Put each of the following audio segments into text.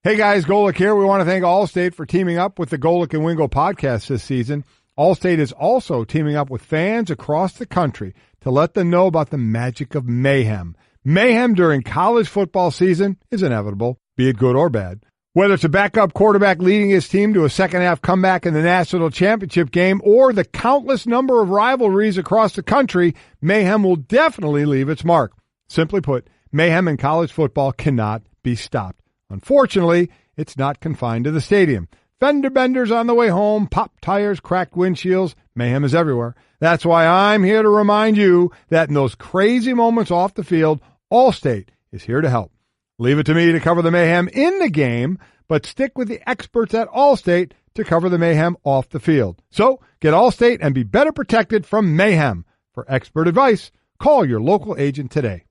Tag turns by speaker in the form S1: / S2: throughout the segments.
S1: Hey guys, Golic here. We want to thank Allstate for teaming up with the Golic and Wingo podcast this season. Allstate is also teaming up with fans across the country to let them know about the magic of mayhem. Mayhem during college football season is inevitable, be it good or bad. Whether it's a backup quarterback leading his team to a second-half comeback in the national championship game or the countless number of rivalries across the country, mayhem will definitely leave its mark. Simply put, mayhem in college football cannot be stopped. Unfortunately, it's not confined to the stadium. Fender benders on the way home, popped tires, cracked windshields, mayhem is everywhere. That's why I'm here to remind you that in those crazy moments off the field, Allstate is here to help. Leave it to me to cover the mayhem in the game, but stick with the experts at Allstate to cover the mayhem off the field. So get Allstate and be better protected from mayhem. For expert advice, call your local agent today.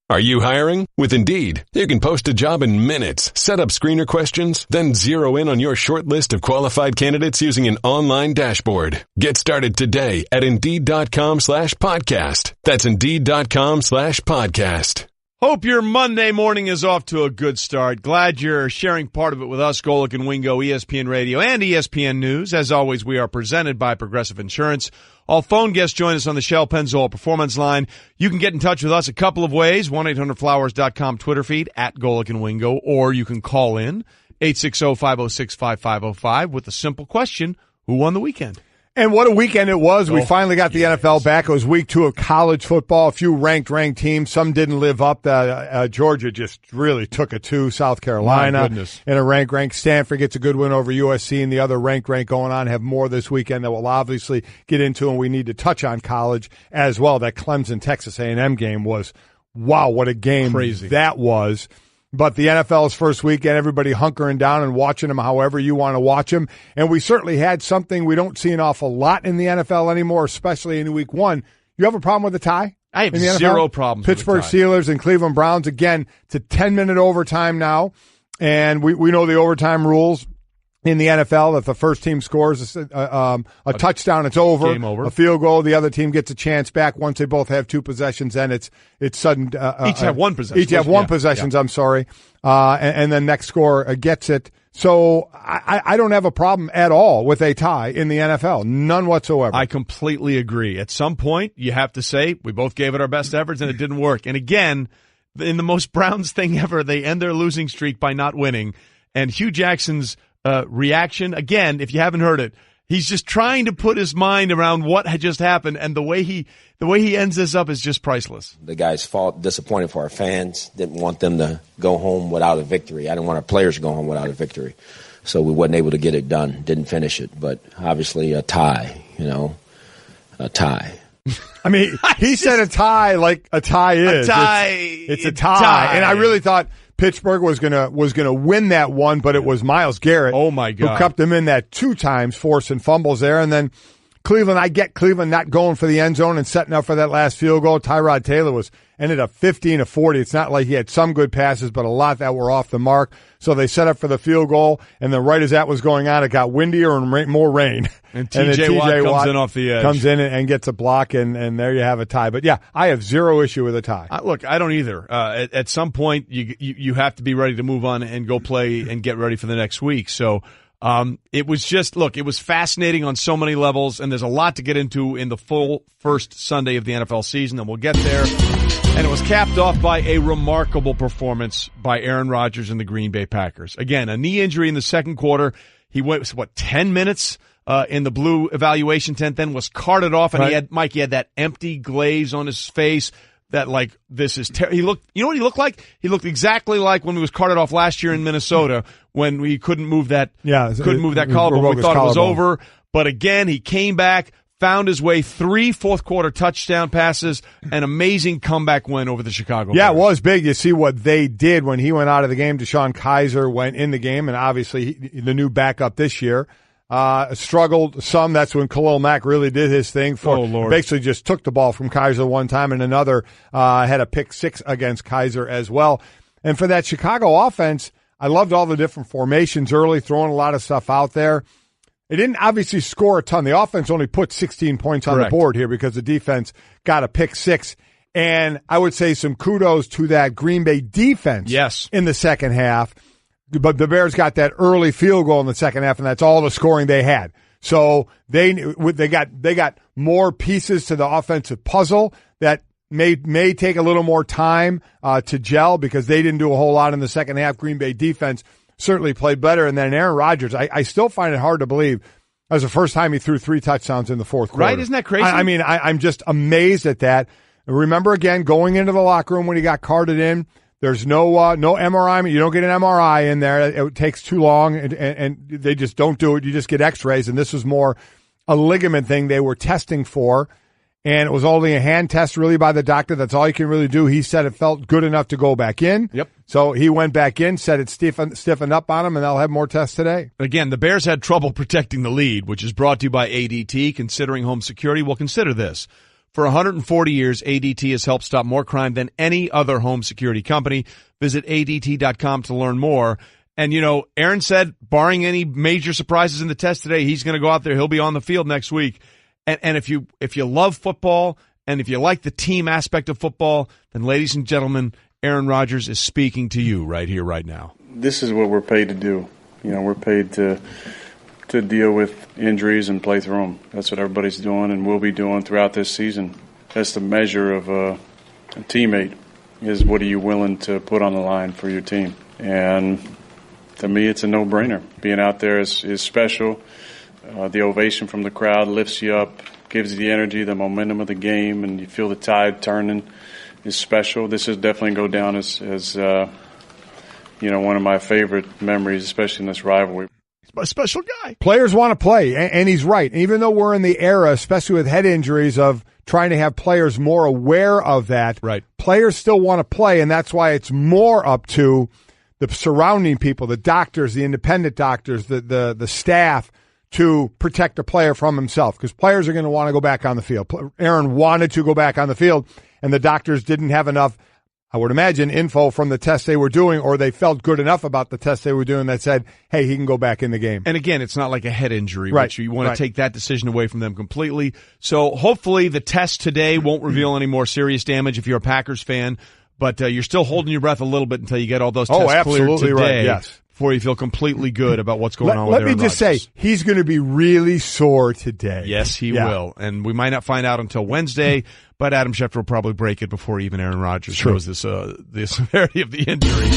S2: Are you hiring? With Indeed, you can post a job in minutes, set up screener questions, then zero in on your short list of qualified candidates using an online dashboard. Get started today at Indeed.com/podcast. That's Indeed.com/podcast.
S3: Hope your Monday morning is off to a good start. Glad you're sharing part of it with us, Golic and Wingo, ESPN Radio, and ESPN News. As always, we are presented by Progressive Insurance. All phone guests join us on the Shell Pennzoil Performance Line. You can get in touch with us a couple of ways, 1-800-Flowers.com Twitter feed, at Golic and Wingo, or you can call in, 860-506-5505, with the simple question, who won the weekend?
S1: And what a weekend it was. We finally got the NFL back. It was week 2 of college football. A few ranked teams. Some didn't live up. Georgia just really took it to South Carolina. And a ranked. Stanford gets a good win over USC, and the other ranked going on. Have more this weekend that we'll obviously get into, and we need to touch on college as well. That Clemson-Texas A&M game was, wow, what a game that was. But the NFL's first weekend, everybody hunkering down and watching them however you want to watch them. And we certainly had something we don't see an awful lot in the NFL anymore, especially in week 1. You have a problem with the tie?
S3: I have zero problems
S1: Pittsburgh
S3: with the tie.
S1: Steelers and Cleveland Browns, again, it's a 10-minute overtime now. And we know the overtime rules in the NFL. If the first team scores a touchdown, it's over.
S3: Game over.
S1: A field goal, the other team gets a chance back. Once they both have 2 possessions, then it's sudden.
S3: Each have one possession.
S1: Each have one possessions. I'm sorry, and then next score gets it. So I don't have a problem at all with a tie in the NFL, none whatsoever.
S3: I completely agree. At some point, you have to say we both gave it our best efforts and it didn't work. And again, in the most Browns thing ever, they end their losing streak by not winning. And Hugh Jackson's reaction, again, if you haven't heard it, he's just trying to put his mind around what had just happened, and the way he ends this up is just priceless.
S4: The guys fought, disappointed for our fans, didn't want them to go home without a victory. I didn't want our players to go home without a victory. So we wasn't able to get it done, didn't finish it. But obviously a tie, a tie.
S1: I mean, he said a tie like a tie is.
S3: A tie.
S1: It's a tie. And I really thought Pittsburgh was gonna win that one, but it was Myles Garrett.
S3: Oh my God,
S1: who kept them in that 2 times, forcing fumbles there. And then Cleveland, I get Cleveland not going for the end zone and setting up for that last field goal. Tyrod Taylor ended up 15 of 40. It's not like he had some good passes, but a lot that were off the mark. So they set up for the field goal, and then right as that was going on, it got windier and more rain.
S3: And T.J. Watt comes in off the edge.
S1: Comes in and gets a block, and there you have a tie. But, yeah, I have zero issue with a tie.
S3: Look, I don't either. At some point, you have to be ready to move on and go play and get ready for the next week. So it was just, look, it was fascinating on so many levels, and there's a lot to get into in the full first Sunday of the NFL season, and we'll get there. And it was capped off by a remarkable performance by Aaron Rodgers and the Green Bay Packers. Again, a knee injury in the second quarter. He went, 10 minutes in the blue evaluation tent, then was carted off, and
S1: right.
S3: he had that empty glaze on his face that, like, this is he looked, you know what he looked like? He looked exactly like when he was carted off last year in Minnesota when we couldn't move that collarbone. We thought it was over. But again, he came back, found his way, 3 fourth-quarter touchdown passes, an amazing comeback win over the Chicago Bears.
S1: Yeah, it was big. You see what they did when he went out of the game. Deshaun Kaiser went in the game, and obviously the new backup this year. Struggled some. That's when Khalil Mack really did his thing. Basically just took the ball from Kaiser one time, and another had a pick 6 against Kaiser as well. And for that Chicago offense, I loved all the different formations early, throwing a lot of stuff out there. They didn't obviously score a ton. The offense only put 16 points on the board here because the defense got a pick 6. And I would say some kudos to that Green Bay defense in the second half. but the Bears got that early field goal in the second half, and that's all the scoring they had. So they got more pieces to the offensive puzzle that may take a little more time to gel because they didn't do a whole lot in the second half. Green Bay defense certainly played better. And then Aaron Rodgers, I still find it hard to believe that was the first time he threw 3 touchdowns in the fourth quarter.
S3: Right? Isn't that crazy?
S1: I mean, I'm just amazed at that. Remember, again, going into the locker room when he got carted in, there's no MRI. You don't get an MRI in there. It takes too long, and they just don't do it. You just get x-rays, and this was more a ligament thing they were testing for, and it was only a hand test really by the doctor. That's all you can really do. He said it felt good enough to go back in.
S3: Yep.
S1: So he went back in, said it stiffened up on him, and they'll have more tests today.
S3: Again, the Bears had trouble protecting the lead, which is brought to you by ADT. Considering home security, well, consider this. For 140 years, ADT has helped stop more crime than any other home security company. Visit ADT.com to learn more. And, Aaron said, barring any major surprises in the test today, he's going to go out there. He'll be on the field next week. And if you love football and if you like the team aspect of football, then, ladies and gentlemen, Aaron Rodgers is speaking to you right here, right now.
S5: This is what we're paid to do. We're paid to deal with injuries and play through them. That's what everybody's doing and will be doing throughout this season. That's the measure of a teammate, is what are you willing to put on the line for your team. And to me, it's a no-brainer. Being out there is special. The ovation from the crowd lifts you up, gives you the energy, the momentum of the game, and you feel the tide turning is special. This is definitely go down as one of my favorite memories, especially in this rivalry.
S3: A special guy.
S1: Players want to play, and he's right. Even though we're in the era, especially with head injuries, of trying to have players more aware of that,
S3: right?
S1: Players still want to play, and that's why it's more up to the surrounding people, the doctors, the independent doctors, the staff, to protect the player from himself, because players are going to want to go back on the field. Aaron wanted to go back on the field, and the doctors didn't have enough, I would imagine, info from the test they were doing, or they felt good enough about the test they were doing that said, hey, he can go back in the game.
S3: And again, it's not like a head injury,
S1: right,
S3: which you want to take that decision away from them completely. So hopefully the test today won't reveal any more serious damage if you're a Packers fan, but you're still holding your breath a little bit until you get all those tests cleared today.
S1: Right, yes.
S3: Before you feel completely good about what's going on with Aaron
S1: Let me just say, he's going to be really sore today.
S3: Yes, he will. And we might not find out until Wednesday, but Adam Schefter will probably break it before even Aaron Rodgers knows the severity of the injury.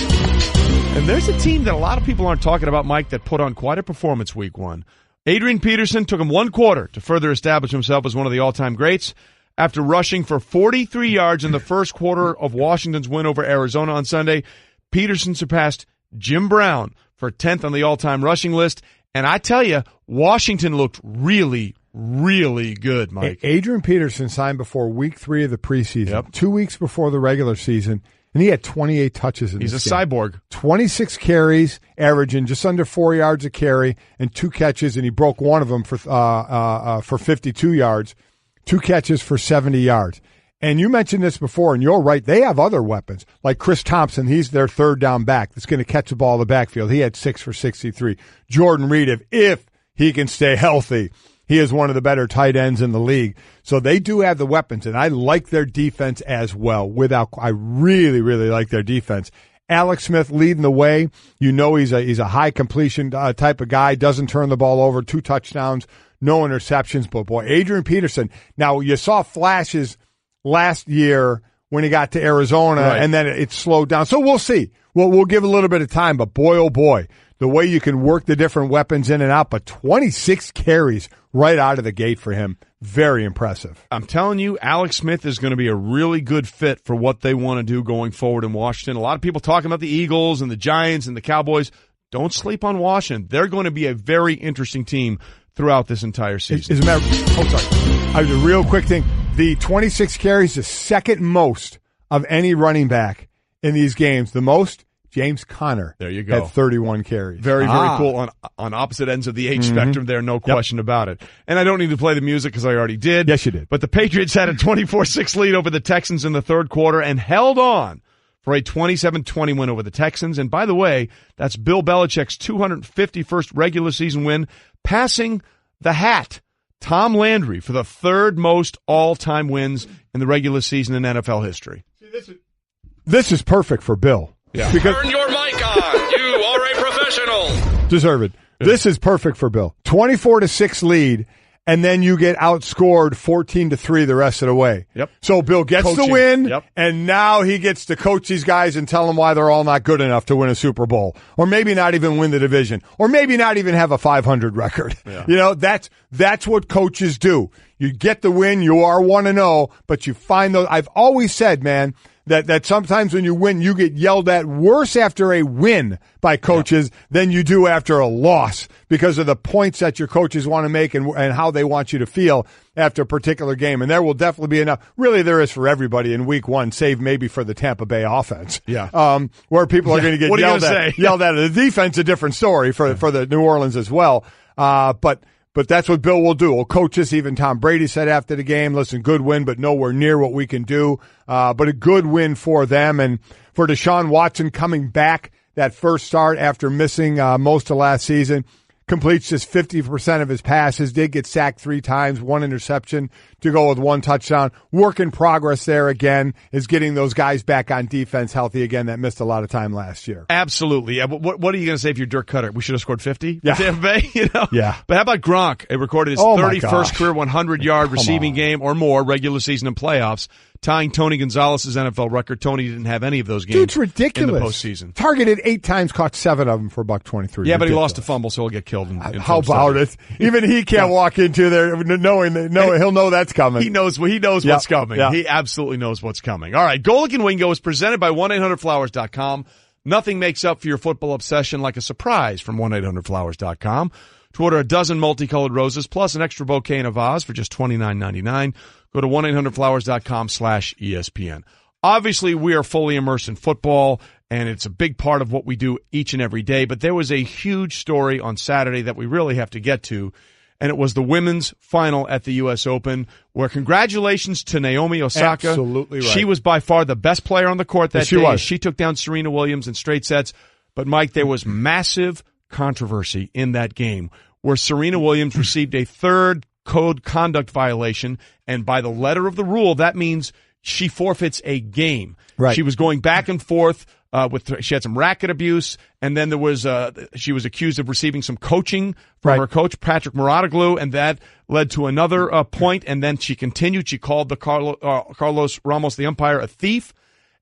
S3: And there's a team that a lot of people aren't talking about, Mike, that put on quite a performance week one. Adrian Peterson took him 1 quarter to further establish himself as one of the all-time greats. After rushing for 43 yards in the first quarter of Washington's win over Arizona on Sunday, Peterson surpassed Jim Brown for 10th on the all-time rushing list. And I tell you, Washington looked really, really good, Mike.
S1: Adrian Peterson signed before week 3 of the preseason, 2 weeks before the regular season, and he had 28 touches in this game.
S3: He's a cyborg.
S1: 26 carries, averaging just under 4 yards a carry, and 2 catches, and he broke one of them for 52 yards. 2 catches for 70 yards. And you mentioned this before, and you're right. They have other weapons, like Chris Thompson. He's their third down back that's going to catch the ball in the backfield. He had 6 for 63. Jordan Reed, if he can stay healthy, he is one of the better tight ends in the league. So they do have the weapons, and I like their defense as well. I really, really like their defense. Alex Smith leading the way. He's a high completion type of guy. Doesn't turn the ball over. 2 touchdowns, no interceptions. But boy, Adrian Peterson. Now you saw flashes last year when he got to Arizona, and then it slowed down. So we'll see. We'll give a little bit of time, but boy, oh boy, the way you can work the different weapons in and out, but 26 carries right out of the gate for him. Very impressive.
S3: I'm telling you, Alex Smith is going to be a really good fit for what they want to do going forward in Washington. A lot of people talking about the Eagles and the Giants and the Cowboys. Don't sleep on Washington. They're going to be a very interesting team throughout this entire season.
S1: A real quick thing. The 26 carries, the second most of any running back in these games. The most, James Conner.
S3: There you go.
S1: Had 31 carries.
S3: Very, very cool on opposite ends of the age spectrum there, no question about it. And I don't need to play the music because I already did.
S1: Yes, you did.
S3: But the Patriots had a 24-6 lead over the Texans in the third quarter and held on for a 27-20 win over the Texans. And by the way, that's Bill Belichick's 251st regular season win, passing the hat, Tom Landry, for the third most all-time wins in the regular season in NFL history.
S1: This is perfect for Bill.
S3: Yeah.
S6: Turn your mic on. You are a Sensational.
S1: Deserved. This is perfect for Bill. 24-6 lead, and then you get outscored 14-3 the rest of the way.
S3: Yep.
S1: So Bill gets the win,
S3: Yep.
S1: and now he gets to coach these guys and tell them why they're all not good enough to win a Super Bowl, or maybe not even win the division, or maybe not even have a 500 record.
S3: Yeah.
S1: You know, that's what coaches do. You get the win, you are 1-0, but you find those. I've always said, man, that sometimes when you win, you get yelled at worse after a win by coaches than you do after a loss because of the points that your coaches want to make and how they want you to feel after a particular game. And there will definitely be enough. Really, there is for everybody in week one, save maybe for the Tampa Bay offense.
S3: Yeah.
S1: Where people are going to get yelled at. The defense, a different story for the New Orleans as well. But that's what Bill will do. He'll coach us. Even Tom Brady said after the game, listen, good win, but nowhere near what we can do. But a good win for them. And for Deshaun Watson coming back, that first start after missing most of last season, completes just 50% of his passes, did get sacked 3 times, 1 interception to go with 1 touchdown. Work in progress there again is getting those guys back on defense healthy again that missed a lot of time last year.
S3: Absolutely. Yeah, but what are you going to say if you're Dirk Cutter? We should have scored 50?
S1: Yeah.
S3: Tampa Bay, you know?
S1: Yeah.
S3: But how about Gronk? It recorded his 31st career 100-yard receiving game or more, regular season and playoffs, tying Tony Gonzalez's NFL record. Tony didn't have any of those games.
S1: Dude's ridiculous.
S3: In the postseason.
S1: Targeted 8 times, caught 7 of them for $123.
S3: Yeah, but he lost a fumble, so he'll get killed.
S1: How about it? Even he can't walk into there knowing he'll know that's coming.
S3: He knows what's coming. Yeah. He absolutely knows what's coming. All right, Golic and Wingo is presented by 1-800-Flowers.com. Nothing makes up for your football obsession like a surprise from 1-800-Flowers.com. To order a dozen multicolored roses plus an extra bouquet in a vase for just $29.99, go to 1-800-Flowers.com/ESPN. Obviously, we are fully immersed in football, and it's a big part of what we do each and every day. But there was a huge story on Saturday that we really have to get to, and it was the women's final at the U.S. Open, where congratulations to Naomi Osaka.
S1: Absolutely right.
S3: She was by far the best player on the court that day.
S1: Was.
S3: She took down Serena Williams in straight sets. But, Mike, there was massive controversy in that game where Serena Williams received a third code conduct violation, and by the letter of the rule, that means she forfeits a game.
S1: Right.
S3: She was going back and forth she had some racket abuse, and then there was she was accused of receiving some coaching from her coach, Patrick Mouratoglou, and that led to another point, and then she continued. She called the Carlos Ramos, the umpire, a thief,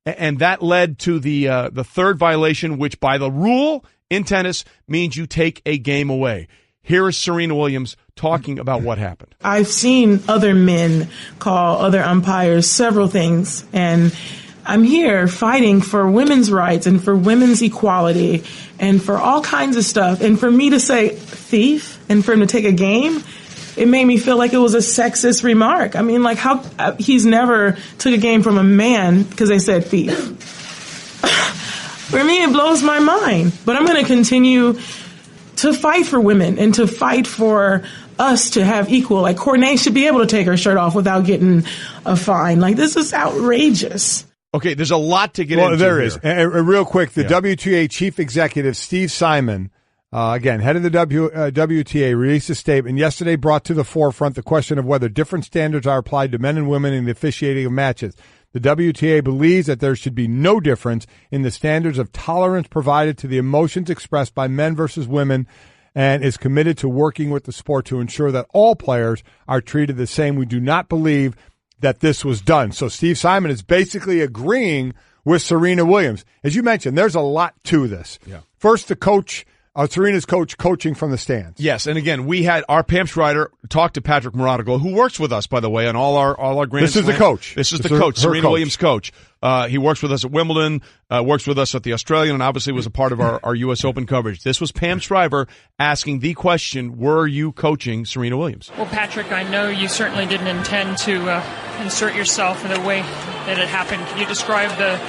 S3: and that led to the third violation, which by the rule in tennis means you take a game away. Here is Serena Williams talking about what happened.
S7: I've seen other men call other umpires several things, and I'm here fighting for women's rights and for women's equality and for all kinds of stuff. And for me to say thief and for him to take a game, it made me feel like it was a sexist remark. I mean, like how he's never took a game from a man because they said thief. For me, it blows my mind. But I'm going to continue to fight for women and to fight for us to have equal. Like Cornet should be able to take her shirt off without getting a fine. Like this is outrageous.
S3: Okay, there's a lot to get into.
S1: Well, there
S3: here.
S1: is. And real quick, the WTA chief executive, Steve Simon, again, head of the WTA, released a statement yesterday brought to the forefront the question of whether different standards are applied to men and women in the officiating of matches. The WTA believes that there should be no difference in the standards of tolerance provided to the emotions expressed by men versus women and is committed to working with the sport to ensure that all players are treated the same. We do not believe that this was done. So Steve Simon is basically agreeing with Serena Williams. As you mentioned, there's a lot to this.
S3: Yeah.
S1: First, the coach, Serena's coach, coaching from the stands.
S3: Yes, and again, we had our Pam Schreider talk to Patrick Mouratoglou, who works with us, by the way, on all our Grand
S1: This is
S3: Slam.
S1: the coach.
S3: This is the coach, Serena Williams' coach. He works with us at Wimbledon, works with us at the Australian, and obviously was a part of our U.S. Open coverage. This was Pam Schreiber asking the question, were you coaching Serena Williams?
S8: Well, Patrick, I know you certainly didn't intend to insert yourself in the way that it happened. Can you describe the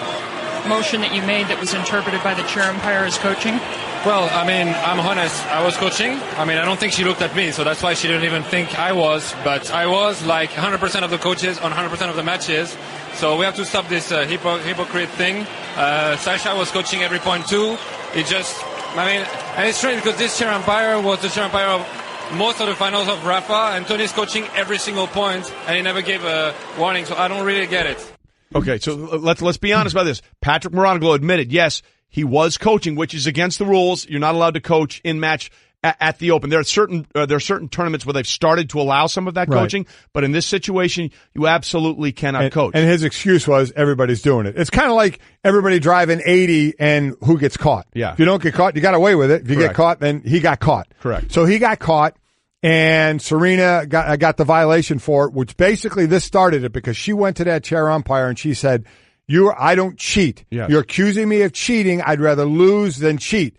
S8: motion that you made that was interpreted by the chair umpire as coaching?
S9: Well, I mean, I'm honest. I was coaching. I mean, I don't think she looked at me, so that's why she didn't even think I was. But I was like 100% of the coaches on 100% of the matches. So we have to stop this hypocrite thing. Sasha was coaching every point too. It just, I mean, and it's strange because this chair umpire was the chair umpire of most of the finals of Rafa, and Tony's coaching every single point, and he never gave a warning. So I don't really get it.
S3: Okay, so let's be honest about this. Patrick Mouratoglou admitted, yes, he was coaching, which is against the rules. You're not allowed to coach in match at the Open. There are certain tournaments where they've started to allow some of that coaching, but in this situation, you absolutely cannot coach.
S1: And his excuse was everybody's doing it. It's kind of like everybody driving 80 and who gets caught.
S3: Yeah.
S1: If you don't get caught, you got away with it. If you get caught, then he got caught.
S3: Correct.
S1: So he got caught, and Serena got the violation for it, which basically this started it because she went to that chair umpire and she said, I don't cheat.
S3: Yes.
S1: You're accusing me of cheating. I'd rather lose than cheat.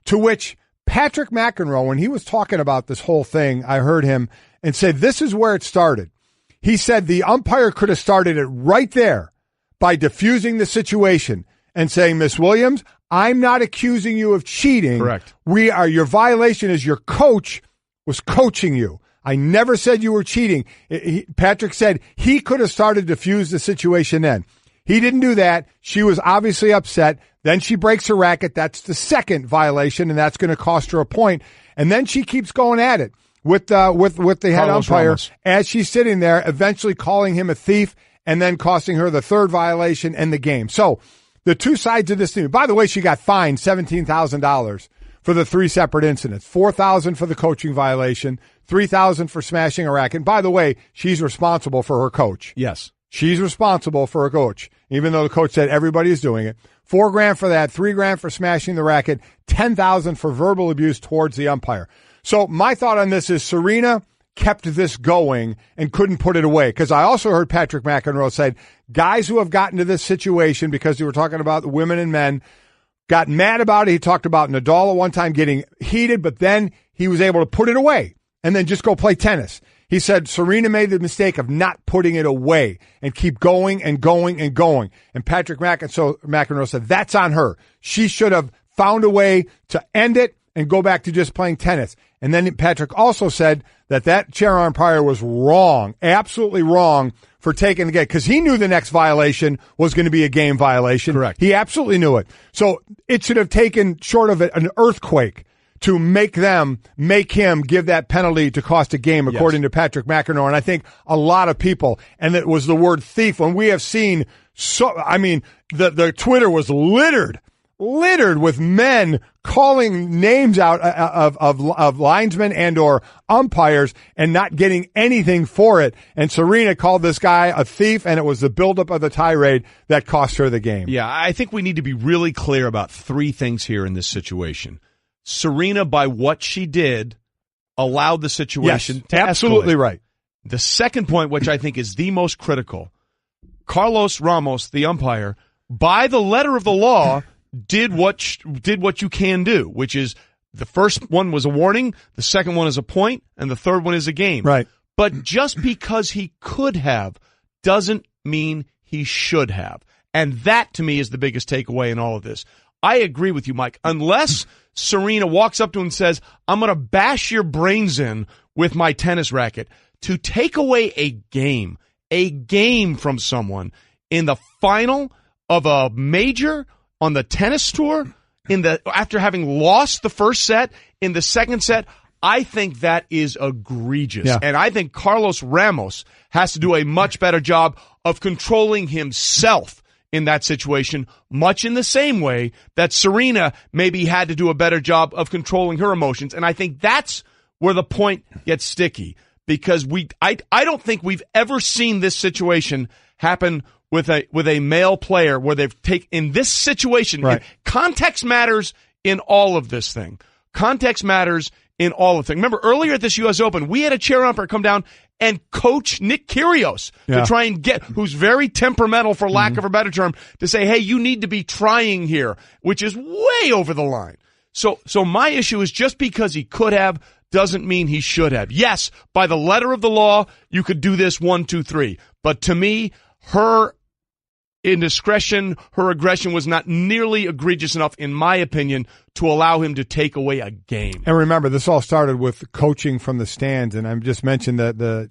S1: To which Patrick McEnroe, when he was talking about this whole thing, I heard him and said, this is where it started. He said the umpire could have started it right there by diffusing the situation and saying, Miss Williams, I'm not accusing you of cheating.
S3: Correct.
S1: Your violation is your coach was coaching you. I never said you were cheating. Patrick said he could have started to diffuse the situation then. He didn't do that. She was obviously upset. Then she breaks her racket. That's the second violation, and that's going to cost her a point. And then she keeps going at it with the head
S3: Carlos
S1: umpire
S3: Ramos.
S1: as she's sitting there, eventually calling him a thief and then costing her the third violation and the game. So the two sides of this thing. By the way, she got fined $17,000 for the three separate incidents. $4,000 for the coaching violation, $3,000 for smashing a racket. And by the way, she's responsible for her coach.
S3: Yes.
S1: She's responsible for her coach, even though the coach said everybody is doing it. $4,000 for that, $3,000 for smashing the racket, $10,000 for verbal abuse towards the umpire. So my thought on this is Serena kept this going and couldn't put it away. Because I also heard Patrick McEnroe said guys who have gotten to this situation because they were talking about the women and men got mad about it. He talked about Nadal at one time getting heated, but then he was able to put it away and then just go play tennis. He said Serena made the mistake of not putting it away and keep going and going and going. And Patrick McEnroe said that's on her. She should have found a way to end it and go back to just playing tennis. And then Patrick also said that chair umpire was wrong, absolutely wrong for taking the game because he knew the next violation was going to be a game violation.
S3: Correct.
S1: He absolutely knew it. So it should have taken short of an earthquake to make him give that penalty to cost a game, according to Patrick McEnroe. And I think a lot of people, and it was the word thief, when we have seen the Twitter was littered with men calling names out of linesmen and or umpires and not getting anything for it. And Serena called this guy a thief, and it was the buildup of the tirade that cost her the game.
S3: Yeah, I think we need to be really clear about three things here in this situation. Serena, by what she did, allowed the situation to
S1: absolutely
S3: escalate.
S1: Right.
S3: The second point, which I think is the most critical, Carlos Ramos, the umpire, by the letter of the law, did what you can do, which is the first one was a warning, the second one is a point, and the third one is a game.
S1: Right.
S3: But just because he could have doesn't mean he should have. And that, to me, is the biggest takeaway in all of this. I agree with you, Mike. Unless Serena walks up to him and says, I'm going to bash your brains in with my tennis racket, to take away a game from someone in the final of a major on the tennis tour, after having lost the first set, in the second set, I think that is egregious.
S1: Yeah.
S3: And I think Carlos Ramos has to do a much better job of controlling himself in that situation, much in the same way that Serena maybe had to do a better job of controlling her emotions. And I think that's where the point gets sticky, because I don't think we've ever seen this situation happen with a male player where they've taken, in this situation,
S1: right.
S3: Context matters in all of this thing. Context matters in all of the thing. Remember earlier at this U.S. Open, we had a chair umpire come down and coach Nick Kyrgios to try and who's very temperamental, for lack of a better term, to say, hey, you need to be trying here, which is way over the line. So my issue is, just because he could have doesn't mean he should have. Yes, by the letter of the law, you could do this 1, 2, 3. But to me, her indiscretion, her aggression was not nearly egregious enough, in my opinion, to allow him to take away a game.
S1: And remember, this all started with coaching from the stands, and I just mentioned that the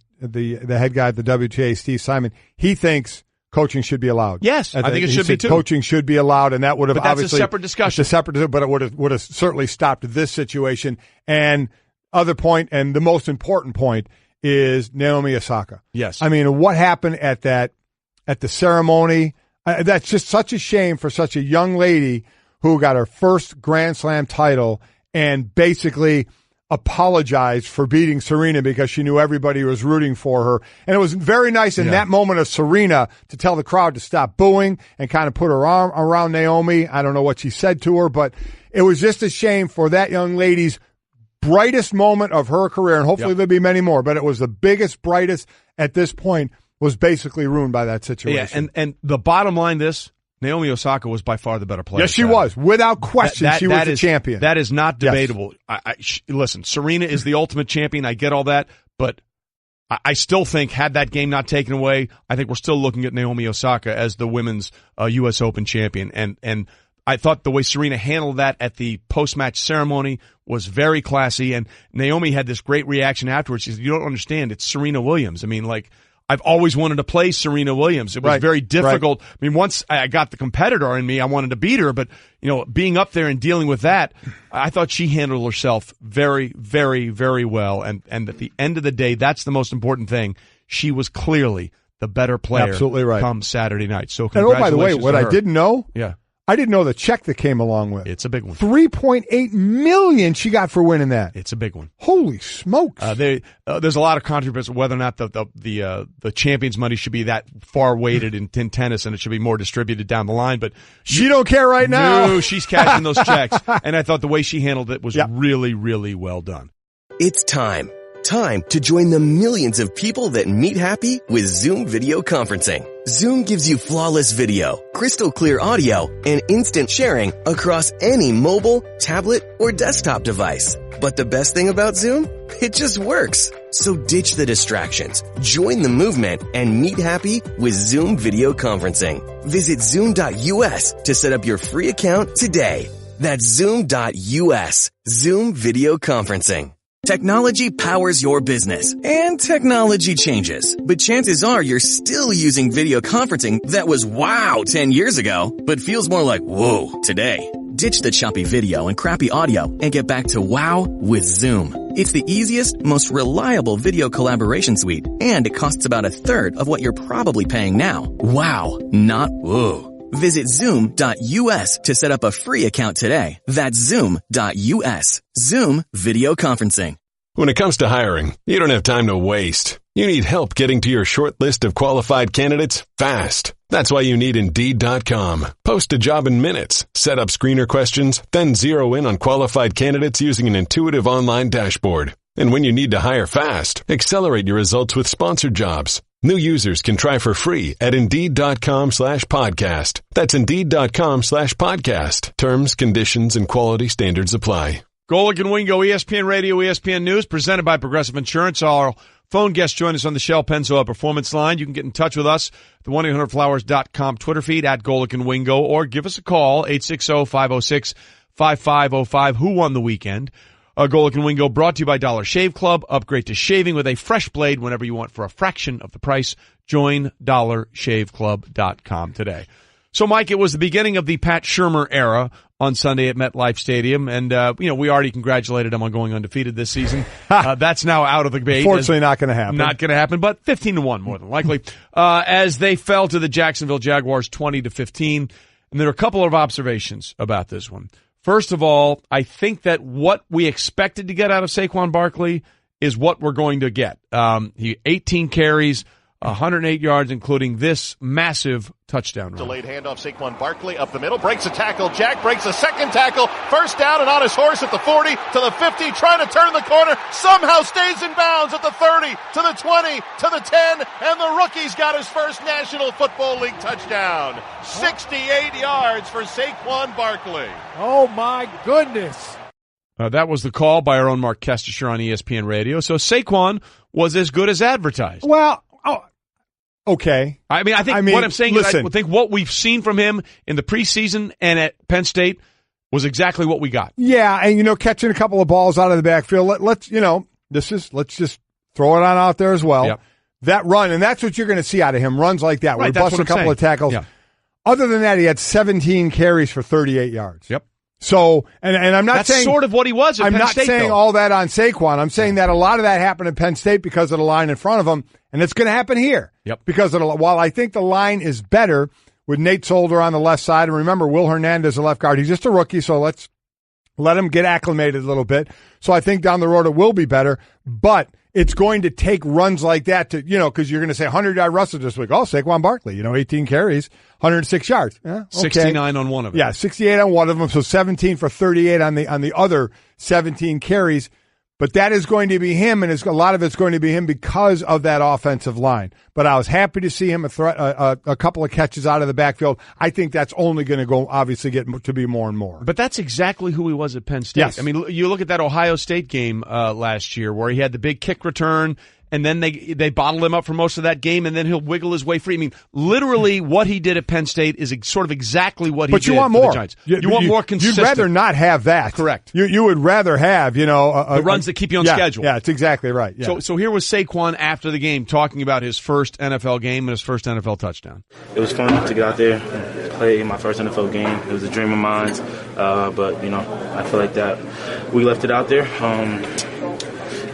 S1: head guy at the WTA, Steve Simon, he thinks coaching should be allowed.
S3: Yes, I think it should be too.
S1: Coaching should be allowed, and that would have
S3: but that's
S1: obviously
S3: a separate discussion.
S1: It's a separate, but it would have certainly stopped this situation. And other point, and the most important point, is Naomi Osaka.
S3: Yes,
S1: I mean, what happened at the ceremony? That's just such a shame for such a young lady who got her first Grand Slam title and basically apologized for beating Serena because she knew everybody was rooting for her. And it was very nice in that moment of Serena to tell the crowd to stop booing and kind of put her arm around Naomi. I don't know what she said to her, but it was just a shame for that young lady's brightest moment of her career, and hopefully there'll be many more, but it was the biggest, brightest at this point, was basically ruined by that situation.
S3: Yeah, and the bottom line, Naomi Osaka was by far the better player.
S1: Yes, she was. Without question, she was the champion.
S3: That is not debatable. Yes. Listen, Serena is the ultimate champion. I get all that, but I still think had that game not taken away, I think we're still looking at Naomi Osaka as the women's U.S. Open champion. And I thought the way Serena handled that at the post-match ceremony was very classy, and Naomi had this great reaction afterwards. She said, "You don't understand. It's Serena Williams. I mean, like, I've always wanted to play Serena Williams. It was very difficult. Right. I mean, once I got the competitor in me, I wanted to beat her, but, being up there and dealing with that, I thought she handled herself very, very, very well. And at the end of the day, that's the most important thing. She was clearly the better player.
S1: Absolutely right.
S3: Come Saturday night. So
S1: congratulations.
S3: And
S1: by the way, what I didn't know, I didn't know the check that came along with.
S3: It's a big one.
S1: $3.8 million she got for winning that.
S3: It's a big one.
S1: Holy smokes!
S3: There's a lot of controversy whether or not the champions' money should be that far weighted in tennis, and it should be more distributed down the line. But
S1: she don't care right now.
S3: No, she's cashing those checks, and I thought the way she handled it was really, really well done.
S6: It's time to join the millions of people that meet happy with Zoom video conferencing. Zoom gives you flawless video, crystal clear audio, and instant sharing across any mobile, tablet, or desktop device. But the best thing about Zoom? It just works. So ditch the distractions, join the movement, and meet happy with Zoom video conferencing. Visit Zoom.us to set up your free account today. That's Zoom.us. Zoom video conferencing. Technology powers your business, and technology changes. But chances are you're still using video conferencing that was wow 10 years ago, but feels more like whoa today. Ditch the choppy video and crappy audio and get back to wow with Zoom. It's the easiest, most reliable video collaboration suite, and it costs about a third of what you're probably paying now. Wow, not whoa. Visit Zoom.us to set up a free account today. That's Zoom.us. Zoom video conferencing.
S2: When it comes to hiring, you don't have time to waste. You need help getting to your short list of qualified candidates fast. That's why you need Indeed.com. Post a job in minutes, set up screener questions, then zero in on qualified candidates using an intuitive online dashboard. And when you need to hire fast, accelerate your results with sponsored jobs. New users can try for free at Indeed.com/podcast. That's Indeed.com/podcast. Terms, conditions, and quality standards apply.
S3: Golic and Wingo, ESPN Radio, ESPN News, presented by Progressive Insurance. Our phone guests join us on the Shell Pennzoil Performance Line. You can get in touch with us, the 1-800-Flowers.com Twitter feed at Golic and Wingo, or give us a call, 860-506-5505. Who won the weekend? Golic and Wingo brought to you by Dollar Shave Club. Upgrade to shaving with a fresh blade whenever you want for a fraction of the price. Join DollarShaveClub.com today. So, Mike, it was the beginning of the Pat Shurmur era on Sunday at MetLife Stadium, and we already congratulated him on going undefeated this season. That's now out of the debate.
S1: Fortunately, not going to happen.
S3: Not going to happen, but 15-1 more than likely. As they fell to the Jacksonville Jaguars 20-15, and there are a couple of observations about this one. First of all, I think that what we expected to get out of Saquon Barkley is what we're going to get. He 18 carries, 108 yards, including this massive touchdown run.
S10: Delayed handoff, Saquon Barkley up the middle, breaks a tackle, Jack breaks a second tackle, first down and on his horse at the 40 to the 50, trying to turn the corner, somehow stays in bounds at the 30 to the 20 to the 10, and the rookie's got his first National Football League touchdown. 68 yards for Saquon Barkley.
S11: Oh my goodness.
S3: That was the call by our own Mark Kestisher on ESPN Radio. So Saquon was as good as advertised.
S1: Well, okay.
S3: I think what I'm saying is I think what we've seen from him in the preseason and at Penn State was exactly what we got.
S1: Yeah, and catching a couple of balls out of the backfield. Let's just throw it on out there as well.
S3: Yep.
S1: That run, and that's what you're going to see out of him. Runs like that, where he busts a couple of tackles.
S3: Yeah.
S1: Other than that, he had 17 carries for 38 yards.
S3: Yep.
S1: So, and I'm not saying
S3: that's sort of what he was at Penn State.
S1: I'm not saying
S3: though.
S1: all that on Saquon. I'm saying that a lot of that happened at Penn State because of the line in front of him, and it's going to happen here.
S3: Yep.
S1: Because while I think the line is better with Nate Solder on the left side. And remember, Will Hernandez, the left guard, he's just a rookie, so let's let him get acclimated a little bit. So I think down the road it will be better. But it's going to take runs like that to, because you're going to say 100-yard Russell this week. Oh, Saquon Barkley, 18 carries, 106 yards. Yeah, okay.
S3: 69 on one of them.
S1: Yeah, 68 on one of them, so 17 for 38 on the other 17 carries. But that is going to be him, and a lot of it's going to be him because of that offensive line. But I was happy to see him a couple of catches out of the backfield. I think that's only going to go, obviously, get to be more and more.
S3: But that's exactly who he was at Penn State.
S1: Yes.
S3: I mean, you look at that Ohio State game last year where he had the big kick return, and then they bottled him up for most of that game, and then he'll wiggle his way free. I mean, literally what he did at Penn State is sort of exactly what he did
S1: you want more.
S3: for the Giants. You want more consistent.
S1: You'd rather not have that.
S3: Correct.
S1: You would rather have, the
S3: runs that keep you on schedule.
S1: Yeah, it's exactly right. Yeah.
S3: So here was Saquon after the game talking about his first NFL game and his first NFL touchdown.
S12: It was fun to get out there and play in my first NFL game. It was a dream of mine, but I feel like that we left it out there.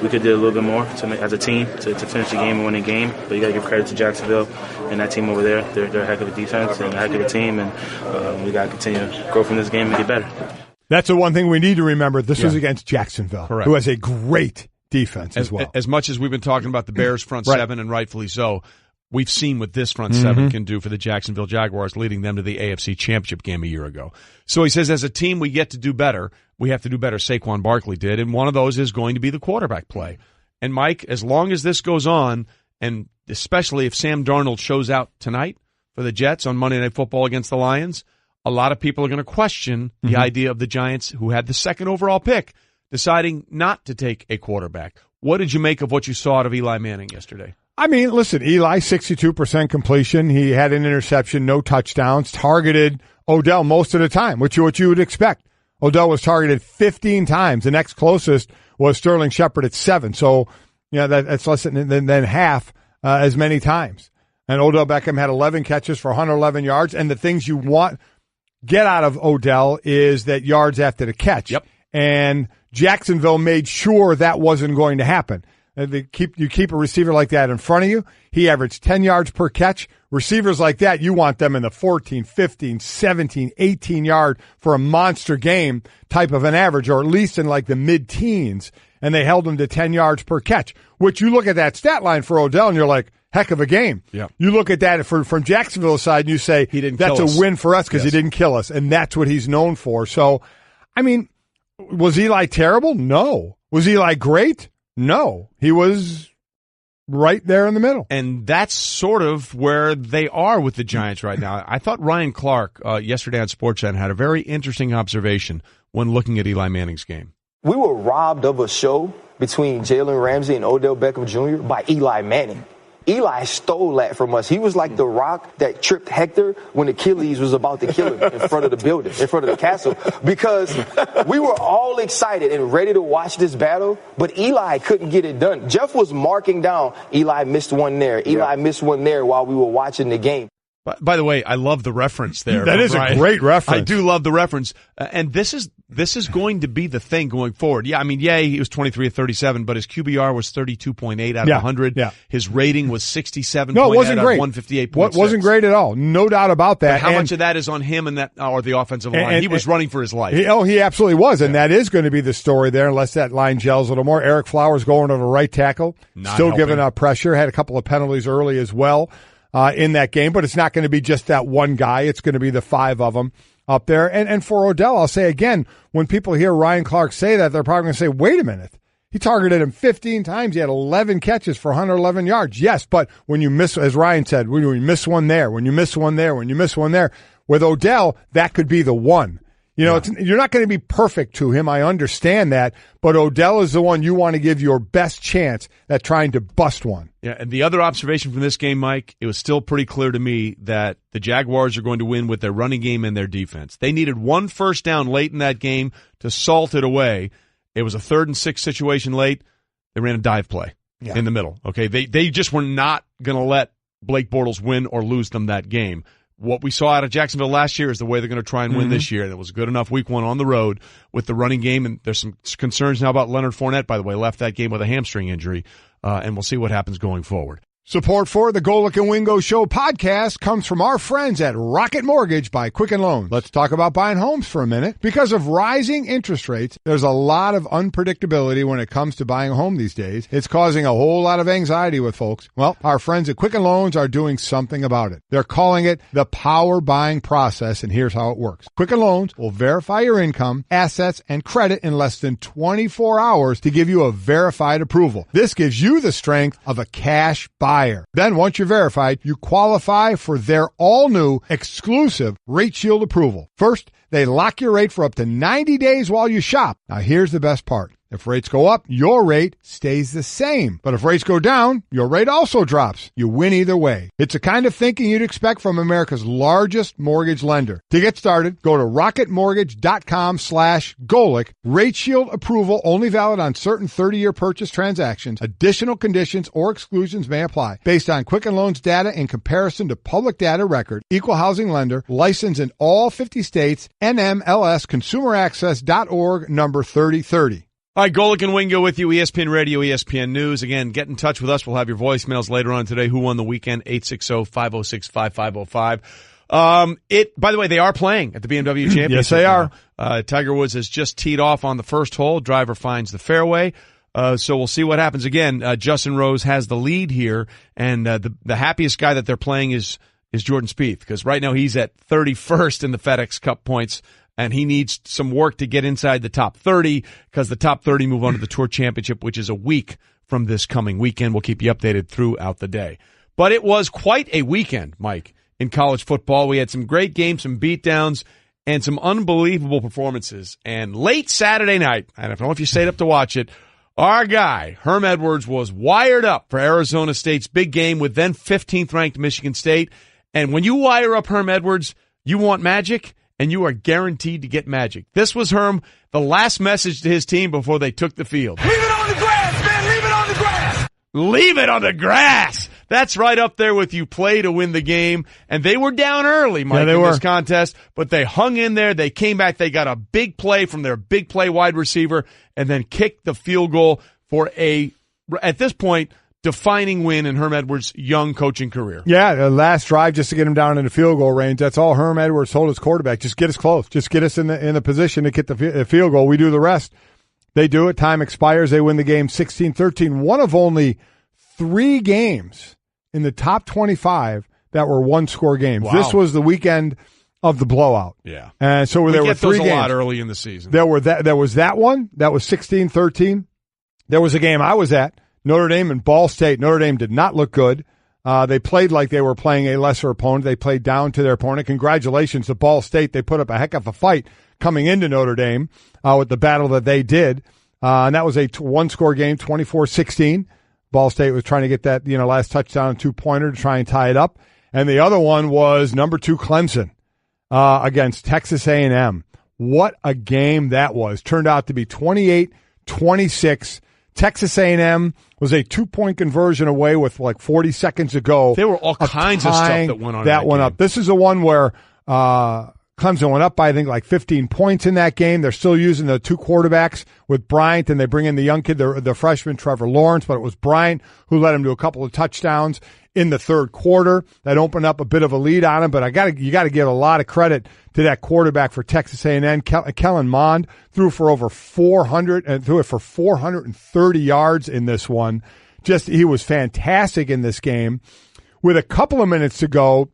S12: We could do a little bit more as a team to finish the game and win the game. But you got to give credit to Jacksonville and that team over there. They're a heck of a defense and a heck of a team, and we got to continue to grow from this game and get better.
S1: That's the one thing we need to remember. This was against Jacksonville,
S3: correct,
S1: who has a great defense as well.
S3: As much as we've been talking about the Bears' front seven, and rightfully so, we've seen what this front seven can do for the Jacksonville Jaguars, leading them to the AFC Championship game a year ago. So he says, as a team, we get to do better. We have to do better. Saquon Barkley did, and one of those is going to be the quarterback play. And, Mike, as long as this goes on, and especially if Sam Darnold shows out tonight for the Jets on Monday Night Football against the Lions, a lot of people are going to question the idea of the Giants, who had the second overall pick, deciding not to take a quarterback. What did you make of what you saw out of Eli Manning yesterday?
S1: I mean, listen, Eli, 62% completion. He had an interception, no touchdowns, targeted Odell most of the time, which you would expect. Odell was targeted 15 times. The next closest was Sterling Shepard at 7. So, that's less than half as many times. And Odell Beckham had 11 catches for 111 yards. And the things you get out of Odell is that yards after the catch.
S3: Yep.
S1: And Jacksonville made sure that wasn't going to happen. You keep a receiver like that in front of you. He averaged 10 yards per catch. Receivers like that, you want them in the 14, 15, 17, 18-yard for a monster game type of an average, or at least in like the mid-teens. And they held him to 10 yards per catch, which you look at that stat line for Odell and you're like, heck of a game.
S3: Yeah.
S1: You look at that from Jacksonville's side and you say, that's a win for us because he didn't kill us. And that's what he's known for. So, I mean, was Eli terrible? No. Was Eli great? No, he was right there in the middle.
S3: And that's sort of where they are with the Giants right now. I thought Ryan Clark yesterday on SportsCenter had a very interesting observation when looking at Eli Manning's game.
S13: We were robbed of a show between Jalen Ramsey and Odell Beckham Jr. by Eli Manning. Eli stole that from us. He was like the rock that tripped Hector when Achilles was about to kill him in front of the building, in front of the castle, because we were all excited and ready to watch this battle, but Eli couldn't get it done. Jeff was marking down, Eli missed one there, Eli missed one there while we were watching the game.
S3: By the way, I love the reference there.
S1: That is a great reference.
S3: I do love the reference. And this is going to be the thing going forward. Yeah, I mean, he was 23 of 37, but his QBR was 32.8 out of 100.
S1: Yeah.
S3: His rating was 67.8
S1: no, it wasn't great.
S3: Out of 158.6.
S1: Wasn't great at all. No doubt about that.
S3: But how much of that is on him and that, or the offensive line? He was running for his life.
S1: He absolutely was, and that is going to be the story there unless that line gels a little more. Eric Flowers going to the right tackle, still giving up pressure, had a couple of penalties early as well. In that game, but it's not going to be just that one guy. It's going to be the 5 of them up there. And for Odell, I'll say again, when people hear Ryan Clark say that, they're probably going to say, wait a minute. He targeted him 15 times. He had 11 catches for 111 yards. Yes, but when you miss, as Ryan said, when you miss one there, when you miss one there, when you miss one there, with Odell, that could be the one. You're not going to be perfect to him. I understand that. But Odell is the one you want to give your best chance at trying to bust one.
S3: Yeah, and the other observation from this game, Mike, it was still pretty clear to me that the Jaguars are going to win with their running game and their defense. They needed one first down late in that game to salt it away. It was a 3rd and 6 situation late. They ran a dive play in the middle. Okay, they just were not going to let Blake Bortles win or lose them that game. What we saw out of Jacksonville last year is the way they're going to try and win this year. And it was good enough week 1 on the road with the running game. And there's some concerns now about Leonard Fournette, by the way, left that game with a hamstring injury. And we'll see what happens going forward.
S1: Support for the Golic and Wingo Show podcast comes from our friends at Rocket Mortgage by Quicken Loans. Let's talk about buying homes for a minute. Because of rising interest rates, there's a lot of unpredictability when it comes to buying a home these days. It's causing a whole lot of anxiety with folks. Well, our friends at Quicken Loans are doing something about it. They're calling it the power buying process, and here's how it works. Quicken Loans will verify your income, assets, and credit in less than 24 hours to give you a verified approval. This gives you the strength of a cash buyer. Then once you're verified, you qualify for their all-new exclusive Rate Shield approval. First, they lock your rate for up to 90 days while you shop. Now here's the best part. If rates go up, your rate stays the same. But if rates go down, your rate also drops. You win either way. It's the kind of thinking you'd expect from America's largest mortgage lender. To get started, go to rocketmortgage.com/Golic. Rate Shield approval only valid on certain 30-year purchase transactions. Additional conditions or exclusions may apply. Based on Quicken Loans data in comparison to public data record. Equal housing lender. Licensed in all 50 states. NMLS ConsumerAccess.org number 3030.
S3: All right, Golic and Wingo with you, ESPN Radio, ESPN News. Again, get in touch with us. We'll have your voicemails later on today. Who won the weekend? 860-506-5505. By the way, they are playing at the BMW Championship.
S1: Yes, they are.
S3: Tiger Woods has just teed off on the first hole. Driver finds the fairway. So we'll see what happens. Again, Justin Rose has the lead here, and the happiest guy that they're playing is Jordan Spieth, because right now he's at 31st in the FedEx Cup points. And he needs some work to get inside the top 30 because the top 30 move on to the Tour Championship, which is a week from this coming weekend. We'll keep you updated throughout the day. But it was quite a weekend, Mike, in college football. We had some great games, some beatdowns, and some unbelievable performances. And late Saturday night, I don't know if you stayed up to watch it, our guy, Herm Edwards, was wired up for Arizona State's big game with then 15th ranked Michigan State. And when you wire up Herm Edwards, you want magic, and you are guaranteed to get magic. This was Herm, the last message to his team before they took the field.
S11: Leave it on the grass, man! Leave it on the grass!
S3: Leave it on the grass! That's right up there with you play to win the game. And they were down early, Mike, in this contest, but they hung in there. They came back. They got a big play from their big play wide receiver and then kicked the field goal for at this point, defining win in Herm Edwards' young coaching career.
S1: Yeah, the last drive just to get him down in the field goal range. That's all Herm Edwards told his quarterback. Just get us close. Just get us in the position to get the field goal. We do the rest. They do it. Time expires. They win the game 16-13. One of only 3 games in the top 25 that were one-score games. Wow. This was the weekend of the blowout.
S3: Yeah.
S1: And so there were 3 games.
S3: A lot early in the season.
S1: There was that one. That was 16-13. There was a game I was at. Notre Dame and Ball State. Notre Dame did not look good. They played like they were playing a lesser opponent. They played down to their opponent. Congratulations to Ball State. They put up a heck of a fight coming into Notre Dame with the battle that they did. And that was a one-score game, 24-16. Ball State was trying to get that last touchdown, 2-pointer to try and tie it up. And the other one was number 2 Clemson against Texas A&M. What a game that was. Turned out to be 28-26. Texas A&M was a 2-point conversion away with like 40 seconds to go.
S3: There were all kinds of stuff that went on.
S1: That went up. This is the one where Clemson went up by, I think, like 15 points in that game. They're still using the 2 quarterbacks with Bryant, and they bring in the young kid, the freshman Trevor Lawrence, but it was Bryant who led him to a couple of touchdowns in the third quarter. That opened up a bit of a lead on him, but you got to give a lot of credit to that quarterback for Texas A&M. Kellen Mond threw for over 400 and threw it for 430 yards in this one. He was fantastic in this game. With a couple of minutes to go,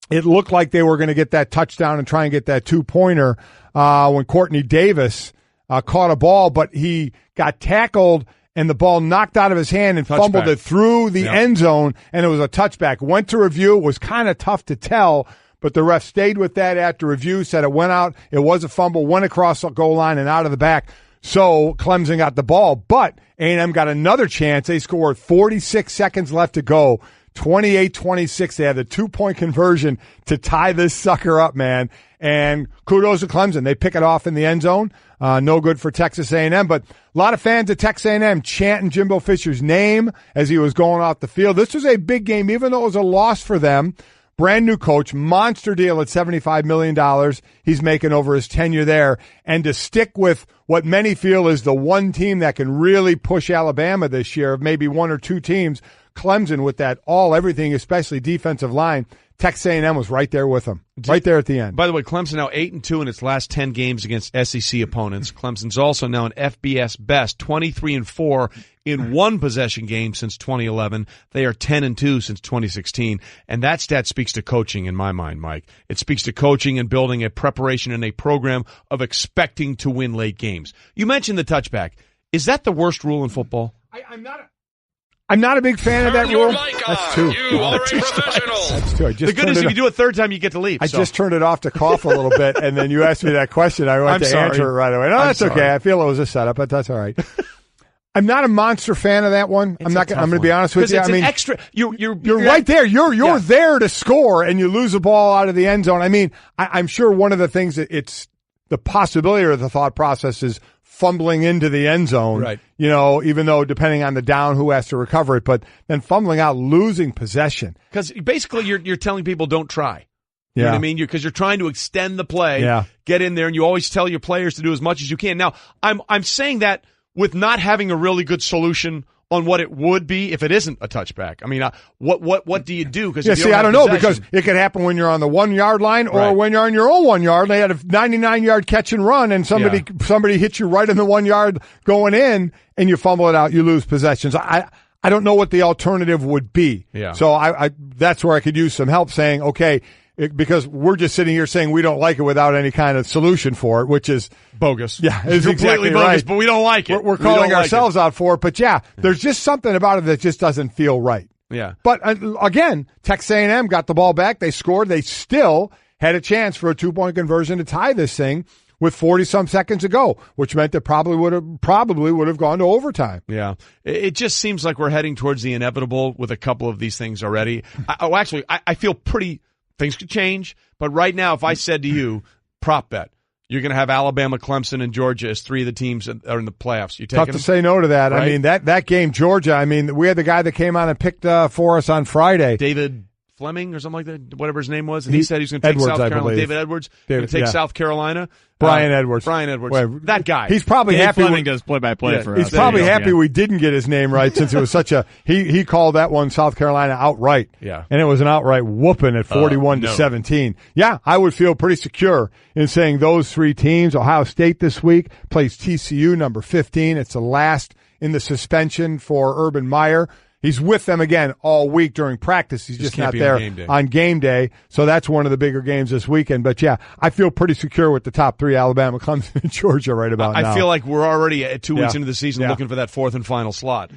S1: it looked like they were going to get that touchdown and try and get that 2-pointer when Courtney Davis caught a ball, but he got tackled and the ball knocked out of his hand and fumbled it through the end zone, and it was a touchback. Went to review. It was kind of tough to tell, but the ref stayed with that after review, said it went out. It was a fumble, went across the goal line and out of the back. So Clemson got the ball, but A&M got another chance. They scored 46 seconds left to go. 28-26. They had the 2-point conversion to tie this sucker up, man. And kudos to Clemson. They pick it off in the end zone. No good for Texas A&M, but a lot of fans of Texas A&M chanting Jimbo Fisher's name as he was going off the field. This was a big game, even though it was a loss for them. brand new coach, monster deal at $75 million he's making over his tenure there. And to stick with what many feel is the one team that can really push Alabama this year, maybe one or two teams, Clemson with that everything, especially defensive line. Texas A&M was right there with them, right there at the end.
S3: By the way, Clemson now 8-2 in its last 10 games against SEC opponents. Clemson's also now an FBS best, 23-4 in one possession game since 2011. They are 10-2 since 2016, and that stat speaks to coaching in my mind, Mike. It speaks to coaching and building a preparation and a program of expecting to win late games. You mentioned the touchback. Is that the worst rule in football?
S1: I'm not a big fan of that rule. That's two.
S11: You are a professional.
S1: That's two.
S3: The good news, if you do it third time, you get to leave.
S1: I just turned it off to cough a little bit, and then you asked me that question. I went to answer it right away. No, that's okay. I feel it was a setup, but that's all right. I'm not a monster fan of that one. I'm going to be honest with you.
S3: I mean, extra. You're
S1: right there. You're there to score, and you lose a ball out of the end zone. I mean, I'm sure one of the things that it's the possibility or the thought process is fumbling into the end zone,
S3: right?
S1: You know, even though depending on the down, who has to recover it, but then fumbling out, losing possession.
S3: Because basically you're telling people don't try. You
S1: know
S3: what I mean? Because you're trying to extend the play, get in there, and you always tell your players to do as much as you can. Now, I'm saying that with not having a really good solution on what it would be if it isn't a touchback. I mean, what do you do? Because
S1: I don't know, because it could happen when you're on the 1 yard line or when you're on your own 1 yard. They had a 99-yard catch and run, and somebody hits you right in the 1 yard going in, and you fumble it out. You lose possessions. I don't know what the alternative would be.
S3: Yeah.
S1: So I that's where I could use some help saying, okay, because we're just sitting here saying we don't like it without any kind of solution for it, which is
S3: bogus.
S1: Yeah, it's
S3: completely
S1: exactly
S3: bogus,
S1: right.
S3: but we don't like it.
S1: We're calling ourselves out for it, but there's just something about it that just doesn't feel right.
S3: Yeah.
S1: But again, Texas A&M got the ball back. They scored. They still had a chance for a 2-point conversion to tie this thing with 40-some seconds to go, which meant that probably would have gone to overtime.
S3: Yeah. It just seems like we're heading towards the inevitable with a couple of these things already. I feel pretty. Things could change, but right now, if I said to you, prop bet, you're going to have Alabama, Clemson, and Georgia as three of the teams that are in the playoffs. You
S1: tough to say no to that. Right? I mean, that game, Georgia, I mean, we had the guy that came on and picked for us on Friday.
S3: David Fleming or something like that, whatever his name was. And he said he was going to take South Carolina. David Edwards. Going to take South Carolina.
S1: Brian Edwards.
S3: That guy.
S1: He's probably happy.
S14: Fleming does play-by-play for us.
S1: He's probably happy we didn't get his name right since it was such a he called that one South Carolina outright.
S3: Yeah.
S1: And it was an outright whooping at 41-17. Yeah, I would feel pretty secure in saying those three teams. Ohio State this week plays TCU, number 15. It's the last in the suspension for Urban Meyer. He's with them again all week during practice. He's just not there on game day. So that's one of the bigger games this weekend. But, I feel pretty secure with the top three, Alabama, Clemson, and Georgia right about now.
S3: I feel like we're already at 2 weeks into the season looking for that fourth and final slot.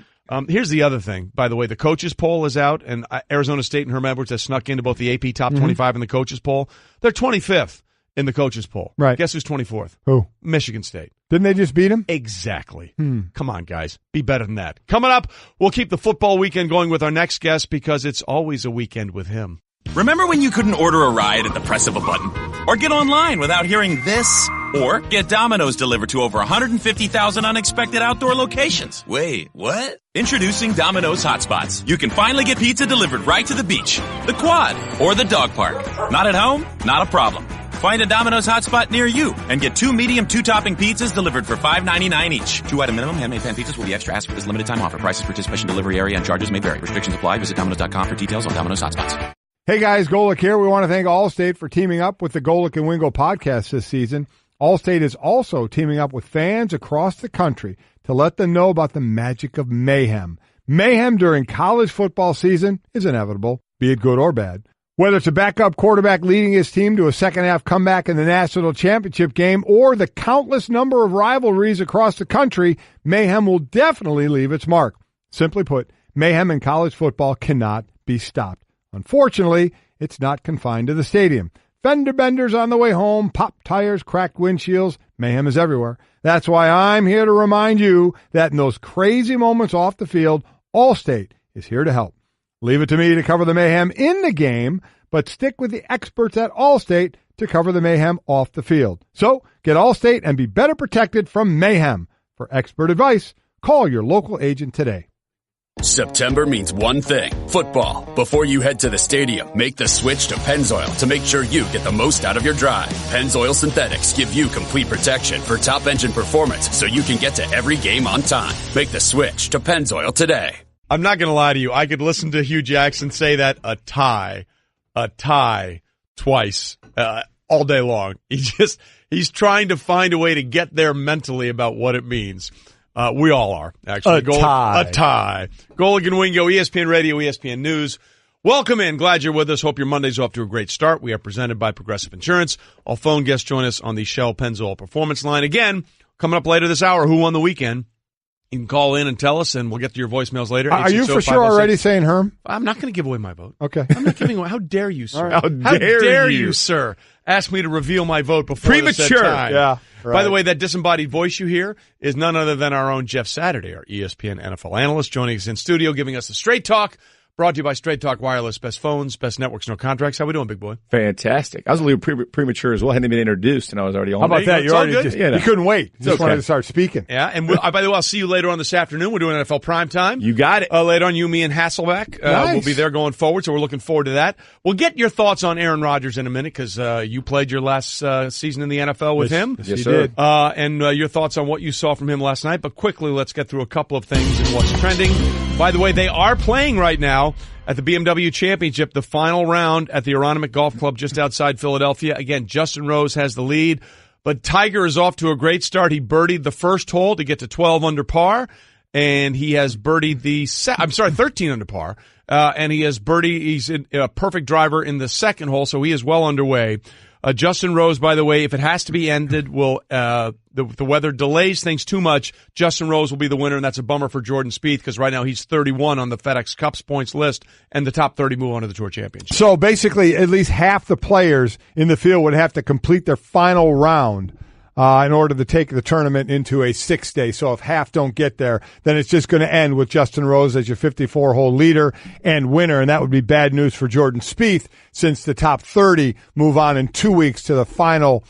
S3: Here's the other thing. By the way, the coaches poll is out, and Arizona State and Herm Edwards has snuck into both the AP top 25 and the coaches poll. They're 25th in the coaches poll.
S1: Right.
S3: Guess who's 24th?
S1: Who?
S3: Michigan State.
S1: Didn't they just beat him?
S3: Exactly. Come on, guys. Be better than that. Coming up, we'll keep the football weekend going with our next guest because it's always a weekend with him.
S15: Remember when you couldn't order a ride at the press of a button? Or get online without hearing this? Or get Domino's delivered to over 150,000 unexpected outdoor locations? Wait, what? Introducing Domino's Hotspots. You can finally get pizza delivered right to the beach, the quad, or the dog park. Not at home? Not a problem. Find a Domino's hotspot near you and get 2 medium 2-topping pizzas delivered for $5.99 each. 2-item minimum. Handmade pan pizzas will be extra. Ask for this limited time offer. Prices, participation, delivery area, and charges may vary. Restrictions apply. Visit Domino's.com for details on Domino's hotspots.
S1: Hey guys, Golic here. We want to thank Allstate for teaming up with the Golic and Wingo podcast this season. Allstate is also teaming up with fans across the country to let them know about the magic of mayhem. Mayhem during college football season is inevitable, be it good or bad. Whether it's a backup quarterback leading his team to a second-half comeback in the national championship game or the countless number of rivalries across the country, mayhem will definitely leave its mark. Simply put, mayhem in college football cannot be stopped. Unfortunately, it's not confined to the stadium. Fender benders on the way home, popped tires, cracked windshields, mayhem is everywhere. That's why I'm here to remind you that in those crazy moments off the field, Allstate is here to help. Leave it to me to cover the mayhem in the game, but stick with the experts at Allstate to cover the mayhem off the field. So get Allstate and be better protected from mayhem. For expert advice, call your local agent today.
S14: September means one thing, football. Before you head to the stadium, make the switch to Pennzoil to make sure you get the most out of your drive. Pennzoil Synthetics give you complete protection for top engine performance so you can get to every game on time. Make the switch to Pennzoil today.
S3: I'm not going to lie to you. I could listen to Hugh Jackson say that a tie twice all day long. He's trying to find a way to get there mentally about what it means. We all are, actually.
S1: A
S3: tie. Golic and Wingo, ESPN Radio, ESPN News. Welcome in. Glad you're with us. Hope your Monday's off to a great start. We are presented by Progressive Insurance. All phone guests join us on the Shell Pennzoil Performance Line. Again, coming up later this hour, who won the weekend? You can call in and tell us, and we'll get to your voicemails later.
S1: Are you for sure already saying Herm?
S3: I'm not going to give away my vote.
S1: Okay.
S3: I'm not giving away. How dare you, sir?
S1: Right.
S3: How dare you, sir? Ask me to reveal my vote before
S1: premature.
S3: Time.
S1: Yeah. Right.
S3: By the way, that disembodied voice you hear is none other than our own Jeff Saturday, our ESPN NFL analyst, joining us in studio, giving us the straight talk. Brought to you by Straight Talk Wireless. Best phones, best networks, no contracts. How we doing, big boy?
S16: Fantastic. I was a little premature as well. I hadn't been introduced, and I was already on.
S1: How about that? You already you couldn't wait. Just wanted to start speaking.
S3: Yeah, and by the way, I'll see you later on this afternoon. We're doing NFL Primetime.
S16: You got it.
S3: Later on, you, me, and Hasselbeck.
S1: Nice.
S3: We'll be there going forward, so we're looking forward to that. We'll get your thoughts on Aaron Rodgers in a minute because you played your last season in the NFL with him.
S1: Yes, sir.
S3: And your thoughts on what you saw from him last night. But quickly, let's get through a couple of things and what's trending. By the way, they are playing right now at the BMW Championship, the final round at the Aronimink Golf Club just outside Philadelphia. Again, Justin Rose has the lead, but Tiger is off to a great start. He birdied the first hole to get to 12 under par, and he has birdied 13 under par, and he's a perfect driver in the second hole, so he is well underway. Justin Rose, by the way, if it has to be ended, the weather delays things too much, Justin Rose will be the winner, and that's a bummer for Jordan Spieth because right now he's 31 on the FedEx Cup's points list, and the top 30 move on to the Tour Championship.
S1: So basically, at least half the players in the field would have to complete their final round in order to take the tournament into a 6-day. So if half don't get there, then it's just going to end with Justin Rose as your 54-hole leader and winner, and that would be bad news for Jordan Spieth since the top 30 move on in 2 weeks to the final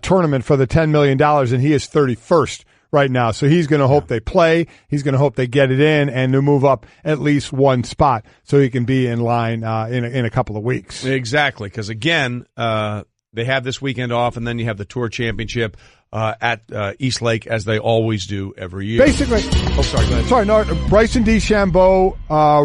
S1: tournament for the $10 million, and he is 31st right now. So he's going to hope they play. He's going to hope they get it in and to move up at least one spot so he can be in line in a couple of weeks.
S3: Exactly, because again, they have this weekend off, and then you have the Tour Championship at East Lake, as they always do every year.
S1: Basically,
S3: go ahead.
S1: Sorry, no, Bryson DeChambeau,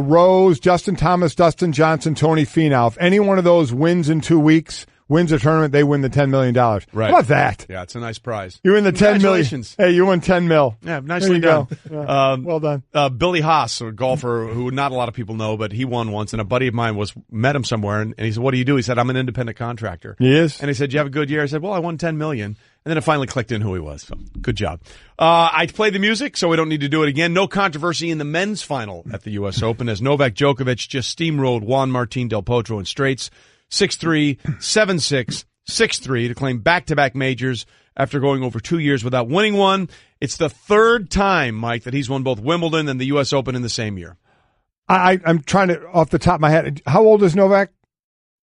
S1: Rose, Justin Thomas, Dustin Johnson, Tony Finau. If any one of those wins in 2 weeks, wins a tournament, they win the $10 million.
S3: Right.
S1: How about that?
S3: Yeah, it's a nice prize.
S1: You win the $10 million. Hey, you win $10 million.
S3: Yeah, nicely done.
S1: Yeah, well done.
S3: Billy Haas, a golfer who not a lot of people know, but he won once, and a buddy of mine met him somewhere, and he said, "What do you do?" He said, "I'm an independent contractor."
S1: He is.
S3: And he said, "You have a good year?" I said, "Well, I won $10 million." And then it finally clicked in who he was. So, good job. I played the music, so we don't need to do it again. No controversy in the men's final at the U.S. Open as Novak Djokovic just steamrolled Juan Martín Del Potro in straights, 6-3, 7-6, 6-3 to claim back-to-back majors after going over 2 years without winning one. It's the third time, Mike, that he's won both Wimbledon and the U.S. Open in the same year.
S1: I'm trying to, off the top of my head, how old is Novak?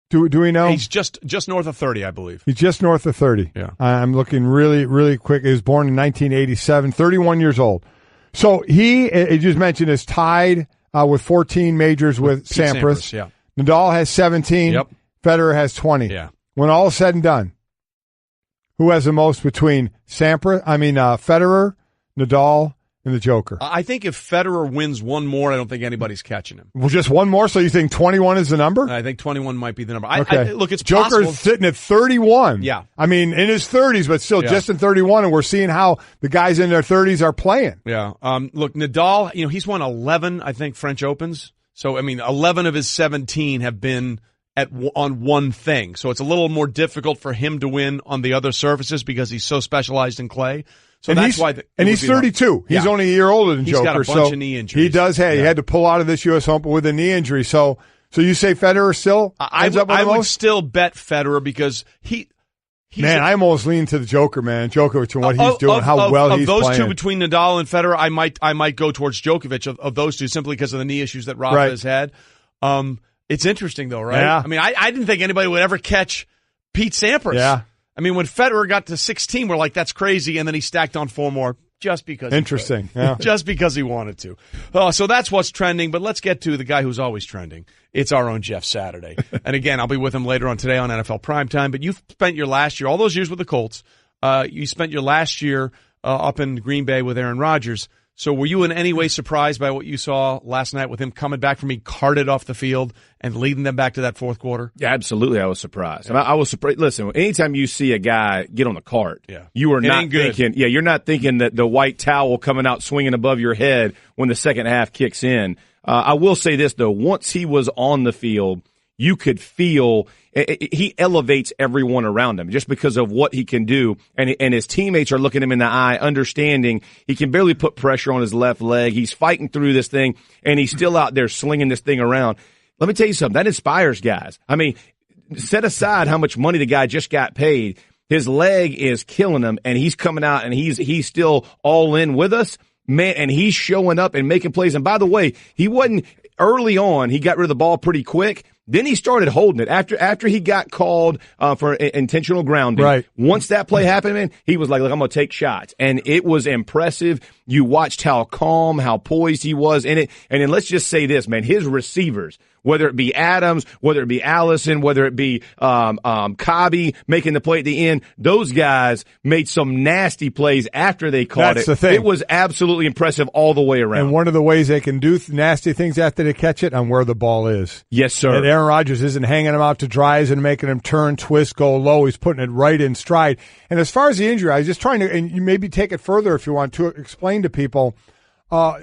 S1: Do we know?
S3: He's just north of 30, I believe.
S1: He's just north of 30.
S3: Yeah.
S1: I'm looking really, really quick. He was born in 1987, 31 years old. So he, as you just mentioned, is tied with 14 majors with Sampras.
S3: Yeah.
S1: Nadal has 17.
S3: Yep.
S1: Federer has 20.
S3: Yeah.
S1: When all is said and done, who has the most between Federer, Nadal, and the Joker?
S3: I think if Federer wins one more, I don't think anybody's catching him.
S1: Well, just one more? So you think 21 is the number?
S3: I think 21 might be the number.
S1: Okay.
S3: Look, it's
S1: Joker's
S3: possible.
S1: sitting at 31.
S3: Yeah.
S1: I mean, in his 30s, but still just in 31, and we're seeing how the guys in their 30s are playing.
S3: Yeah. Look, Nadal, he's won 11, I think, French Opens. So, 11 of his 17 have been on one thing. So it's a little more difficult for him to win on the other surfaces because he's so specialized in clay. So
S1: and
S3: that's why.
S1: And he's 32. He's only a year older than Joker.
S3: He's got a bunch of knee injuries.
S1: He does. He had to pull out of this U.S. Open with a knee injury. So you say Federer still ends up with the most?
S3: I would still bet Federer because
S1: I almost lean to the Joker, man. Djokovic and what he's doing, how well he's playing.
S3: Of those two between Nadal and Federer, I might go towards Djokovic of those two simply because of the knee issues that Rafa has had. It's interesting though, right?
S1: Yeah.
S3: I didn't think anybody would ever catch Pete Sampras.
S1: Yeah.
S3: When Federer got to 16, we're like, that's crazy, and then he stacked on 4 more. just because.
S1: Interesting. Yeah.
S3: Just because he wanted to. So that's what's trending, but let's get to the guy who's always trending. It's our own Jeff Saturday. And again, I'll be with him later on today on NFL Primetime, but you've spent your last year, all those years with the Colts, you spent your last year up in Green Bay with Aaron Rodgers. So were you in any way surprised by what you saw last night with him coming back from being carted off the field and leading them back to that fourth quarter?
S16: Yeah, absolutely. I was surprised. I was surprised. Listen, anytime you see a guy get on the cart, you are not thinking, you're not thinking that the white towel coming out swinging above your head when the second half kicks in. I will say this, though. Once he was on the field, you could feel he elevates everyone around him just because of what he can do. And his teammates are looking him in the eye, understanding he can barely put pressure on his left leg. He's fighting through this thing, and he's still out there slinging this thing around. Let me tell you something. That inspires guys. I mean, set aside how much money the guy just got paid. His leg is killing him, and he's coming out, and he's still all in with us. Man, and he's showing up and making plays. And by the way, he wasn't early on. He got rid of the ball pretty quick. Then he started holding it after he got called for intentional grounding.
S1: Right.
S16: Once that play happened, man, he was like, "Look, I'm going to take shots," and it was impressive. You watched how calm, how poised he was in it. And then let's just say this, man, his receivers, whether it be Adams, whether it be Allison, whether it be Cobby making the play at the end, those guys made some nasty plays after they caught
S1: That's
S16: it.
S1: The thing.
S16: It was absolutely impressive all the way around.
S1: And one of the ways they can do nasty things after they catch it on where the ball is.
S16: Yes, sir.
S1: And Aaron Rodgers isn't hanging him out to dry, isn't making him turn, twist, go low. He's putting it right in stride. And as far as the injury, I was just trying to, and you maybe take it further if you want to explain to people,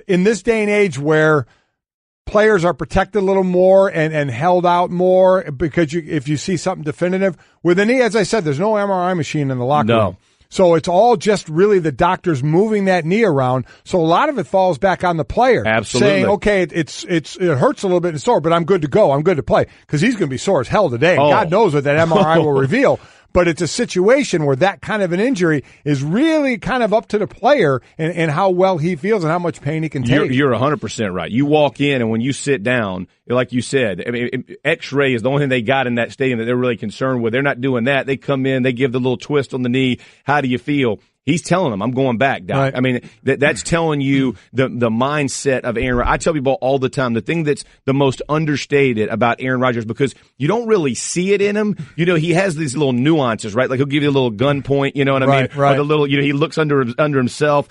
S1: in this day and age where players are protected a little more and held out more because if you see something definitive with the knee, as I said, there's no MRI machine in the locker room. So it's all just really the doctors moving that knee around. So a lot of it falls back on the player.
S16: Absolutely.
S1: Saying, okay, it hurts a little bit and sore, but I'm good to go. I'm good to play because he's going to be sore as hell today. And God knows what that MRI will reveal. But it's a situation where that kind of an injury is really kind of up to the player and how well he feels and how much pain he can take.
S16: You're 100% right. You walk in, and when you sit down, like you said, I mean, X-ray is the only thing they got in that stadium that they're really concerned with. They're not doing that. They come in, they give the little twist on the knee. How do you feel? He's telling them, I'm going back, Doc. Right. I mean, that's telling you the mindset of Aaron Rodgers. I tell people all the time, the thing that's the most understated about Aaron Rodgers, because you don't really see it in him. You know, he has these little nuances, right? Like he'll give you a little gun point, you know what I mean?
S1: Right.
S16: Or the little, he looks under himself.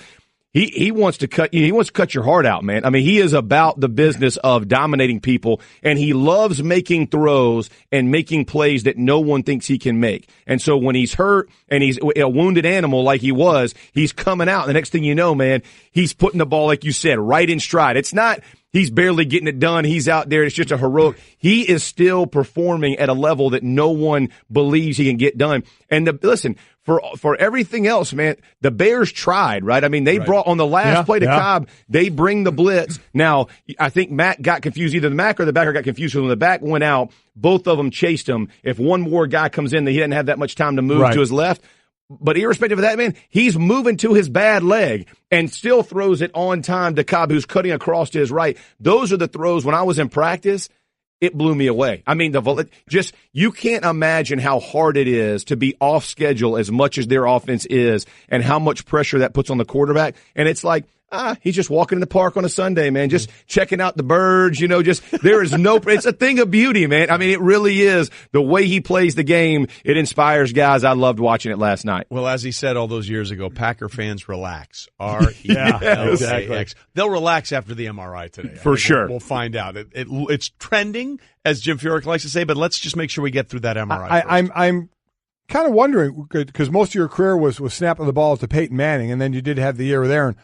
S16: He wants to cut your heart out, man. I mean, he is about the business of dominating people, and he loves making throws and making plays that no one thinks he can make. And so when he's hurt and he's a wounded animal like he was, he's coming out. And the next thing you know, man, he's putting the ball, like you said, right in stride. It's not he's barely getting it done. He's out there. It's just a heroic. He is still performing at a level that no one believes he can get done. And listen, for everything else, man, the Bears tried, right? I mean, they brought on the last play to Cobb, they bring the blitz. Now, I think Matt got confused. Either the Mac or the backer got confused. When the back went out, both of them chased him. If one more guy comes in, he didn't have that much time to move to his left. But irrespective of that, man, he's moving to his bad leg and still throws it on time to Cobb, who's cutting across to his right. Those are the throws. When I was in practice, it blew me away. I mean, you can't imagine how hard it is to be off schedule as much as their offense is and how much pressure that puts on the quarterback. And it's like, he's just walking in the park on a Sunday, man, just checking out the birds, there is it's a thing of beauty, man. I mean, it really is. The way he plays the game, it inspires guys. I loved watching it last night.
S3: Well, as he said all those years ago, Packer fans relax. Exactly. They'll relax after the MRI today.
S16: For sure.
S3: We'll find out. It's trending, as Jim Furyk likes to say, but let's just make sure we get through that MRI first.
S1: I'm kind of wondering, because most of your career was snapping the ball to Peyton Manning, and then you did have the year with Aaron.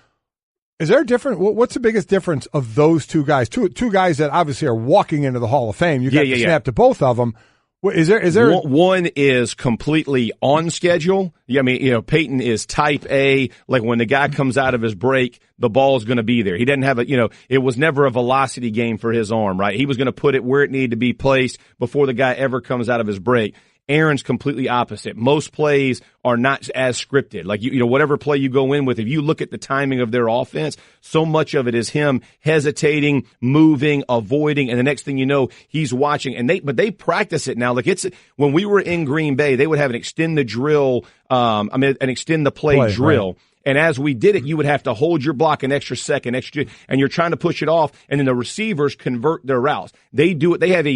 S1: Is there a difference? What's the biggest difference of those two guys? Two guys that obviously are walking into the Hall of Fame. You got to snap to both of them. Is there
S16: one is completely on schedule? I mean, Peyton is type A. Like when the guy comes out of his break, the ball's going to be there. He doesn't have it was never a velocity game for his arm, right? He was going to put it where it needed to be placed before the guy ever comes out of his break. Aaron's completely opposite. Most plays are not as scripted. Like, whatever play you go in with, if you look at the timing of their offense, so much of it is him hesitating, moving, avoiding, and the next thing you know, he's watching. But they practice it now. Like when we were in Green Bay, they would have an extend the drill, an extend the play drill. Right. And as we did it, you would have to hold your block an extra second, and you're trying to push it off, and then the receivers convert their routes. They do it. They have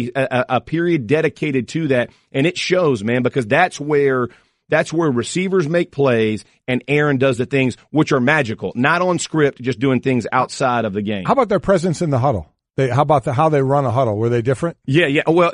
S16: a period dedicated to that, and it shows, man, because that's where receivers make plays and Aaron does the things which are magical, not on script, just doing things outside of the game.
S1: How about their presence in the huddle? How about how they run a huddle? Were they different?
S16: Yeah. Well,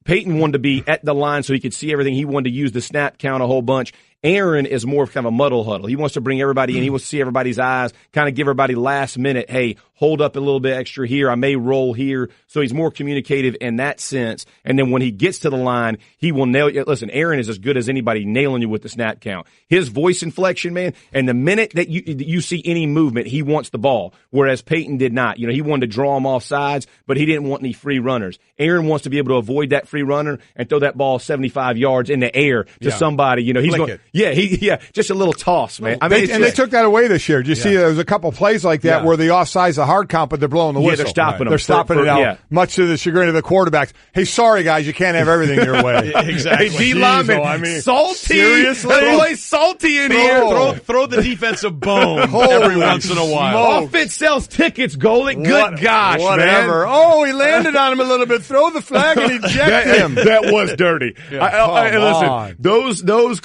S16: Peyton wanted to be at the line so he could see everything. He wanted to use the snap count a whole bunch. Aaron is more of kind of a muddle huddle. He wants to bring everybody in. He wants to see everybody's eyes, kind of give everybody last minute, hey, hold up a little bit extra here. I may roll here. So he's more communicative in that sense. And then when he gets to the line, he will nail you. Listen, Aaron is as good as anybody nailing you with the snap count. His voice inflection, man, and the minute that you see any movement, he wants the ball, whereas Peyton did not. He wanted to draw him off sides, but he didn't want any free runners. Aaron wants to be able to avoid that free runner and throw that ball 75 yards in the air to somebody. He's going. Just a little toss, man.
S1: They took that away this year. Did you see there was a couple plays like that where the offside's a hard count, but they're blowing the whistle.
S16: Yeah, they're stopping them.
S1: They're stopping it out, much to the chagrin of the quarterbacks. Hey, sorry, guys, you can't have everything your way.
S3: Exactly.
S16: Hey, D-lineman, salty.
S1: Seriously?
S16: Everybody's salty in here.
S3: Throw the defensive bone every once in a while.
S16: Offense sells tickets, Golic. Good gosh,
S1: whatever.
S16: man.
S1: Oh, he landed on him a little bit. Throw the flag and eject him.
S16: That was dirty. Listen, those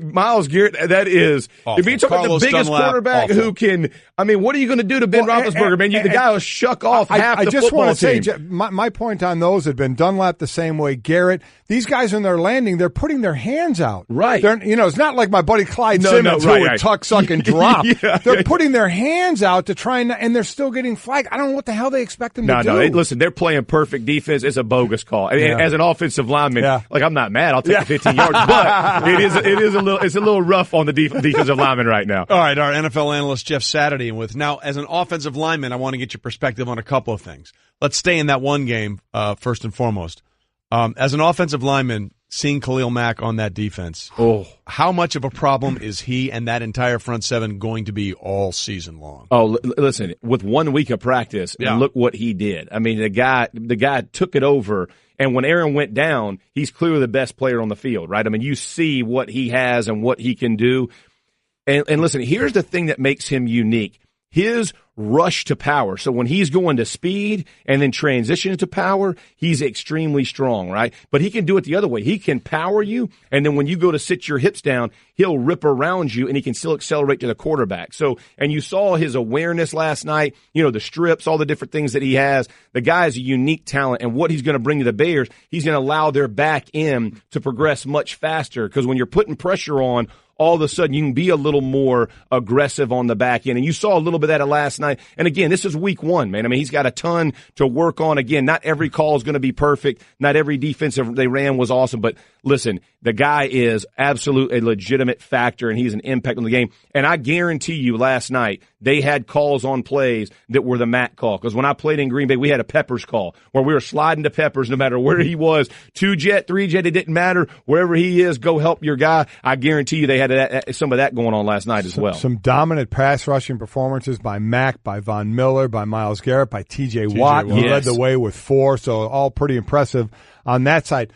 S16: Myles Garrett, that is, if you talk about the biggest quarterback who can, what are you going to do to Ben Roethlisberger, man? The guy will shuck off half the football team.
S1: I just want to say, my point on those had been Dunlap the same way, Garrett. These guys, when they're landing, they're putting their hands out.
S16: Right.
S1: It's not like my buddy Clyde Simmons who would tuck, suck, and drop. They're putting their hands out to try and they're still getting flagged. I don't know what the hell they expect them to do.
S16: Listen, they're playing perfect defense. It's a bogus call. As an offensive lineman, I'm not mad. I'll take the 15 yards, but it's a little rough on the defensive lineman right now.
S3: All right, our NFL analyst Jeff Saturday with now as an offensive lineman, I want to get your perspective on a couple of things. Let's stay in that one game first and foremost. As an offensive lineman, seeing Khalil Mack on that defense, how much of a problem is he and that entire front seven going to be all season long?
S16: Listen, with 1 week of practice, and look what he did. The guy took it over. And when Aaron went down, he's clearly the best player on the field, right? You see what he has and what he can do. And listen, here's the thing that makes him unique. His rush to power. So when he's going to speed and then transition to power, he's extremely strong, right? But he can do it the other way. He can power you, and then when you go to sit your hips down, he'll rip around you, and he can still accelerate to the quarterback. So, and you saw his awareness last night, the strips, all the different things that he has. The guy is a unique talent, and what he's going to bring to the Bears, he's going to allow their back end to progress much faster, because when you're putting pressure on, all of a sudden you can be a little more aggressive on the back end. And you saw a little bit of that last night. And again, this is week one, man. He's got a ton to work on. Again, not every call is going to be perfect. Not every defensive they ran was awesome. But listen, the guy is absolutely a legitimate factor, and he's an impact on the game. And I guarantee you last night they had calls on plays that were the Matt call. Because when I played in Green Bay, we had a Peppers call where we were sliding to Peppers no matter where he was. 2-jet, 3-jet, it didn't matter. Wherever he is, go help your guy. I guarantee you they had some of that going on last night as well.
S1: Some dominant pass rushing performances by Mack, by Von Miller, by Myles Garrett, by T.J. Watt, who led the way with 4. So all pretty impressive on that side.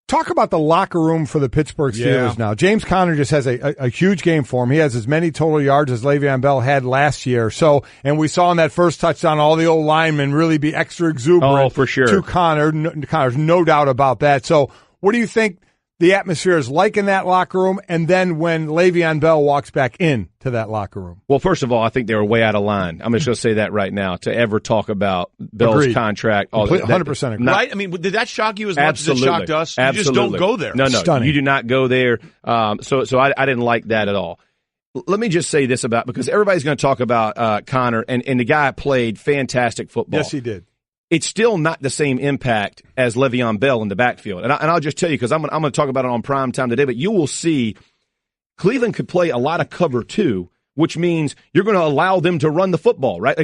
S1: Talk about the locker room for the Pittsburgh Steelers now. James Conner just has a huge game for him. He has as many total yards as Le'Veon Bell had last year. So, and we saw in that first touchdown all the old linemen really be extra exuberant
S16: for sure.
S1: to Conner. Conner's no doubt about that. So what do you think the atmosphere is like in that locker room, and then when Le'Veon Bell walks back in to that locker room?
S16: Well, first of all, I think they were way out of line. I'm just going to say that right now, to ever talk about Bell's contract.
S1: 100% agree.
S3: Right? Did that shock you as much as it shocked us?
S16: Absolutely.
S3: You just don't go there.
S16: No,
S1: Stunning.
S16: You do not go there. So I didn't like that at all. Let me just say this because everybody's going to talk about Conner, and the guy played fantastic football.
S1: Yes, he did.
S16: It's still not the same impact as Le'Veon Bell in the backfield. And I'll just tell you, because I'm going to talk about it on prime time today, but you will see Cleveland could play a lot of cover 2, which means you're going to allow them to run the football, right?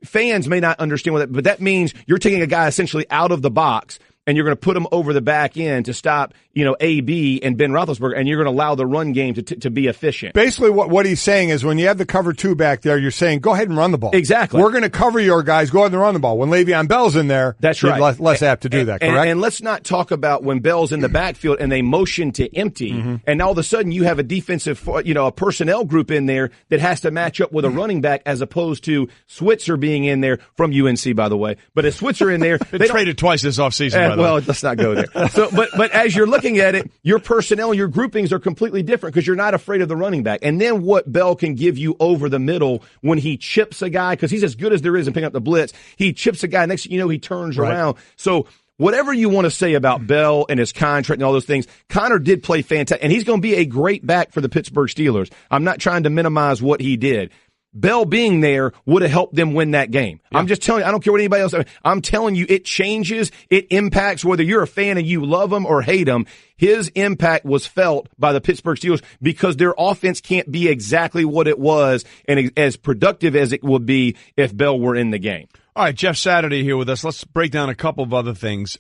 S16: Fans may not understand what that, but that means you're taking a guy essentially out of the box, and you're going to put them over the back end to stop, AB and Ben Roethlisberger, and you're going to allow the run game to be efficient.
S1: Basically, what he's saying is when you have the cover 2 back there, you're saying, go ahead and run the ball.
S16: Exactly.
S1: We're going to cover your guys. Go ahead and run the ball. When Le'Veon Bell's in there,
S16: that's
S1: you're
S16: right.
S1: less apt to do that, correct?
S16: And let's not talk about when Bell's in the backfield and they motion to empty, and all of a sudden you have a defensive, a personnel group in there that has to match up with a running back as opposed to Switzer being in there from UNC, by the way. But a Switzer in there.
S3: They traded twice this offseason, by the way.
S16: Well, let's not go there. So, but as you're looking at it, your personnel, your groupings are completely different because you're not afraid of the running back. And then what Bell can give you over the middle when he chips a guy, because he's as good as there is in picking up the blitz. He chips a guy. Next thing you know, he turns around. So whatever you want to say about Bell and his contract and all those things, Connor did play fantastic. And he's going to be a great back for the Pittsburgh Steelers. I'm not trying to minimize what he did. Bell being there would have helped them win that game. Yeah. I'm just telling you, I don't care what anybody else says. I'm telling you, it changes, it impacts whether you're a fan and you love him or hate him. His impact was felt by the Pittsburgh Steelers because their offense can't be exactly what it was and as productive as it would be if Bell were in the game.
S3: All right, Jeff Saturday here with us. Let's break down a couple of other things.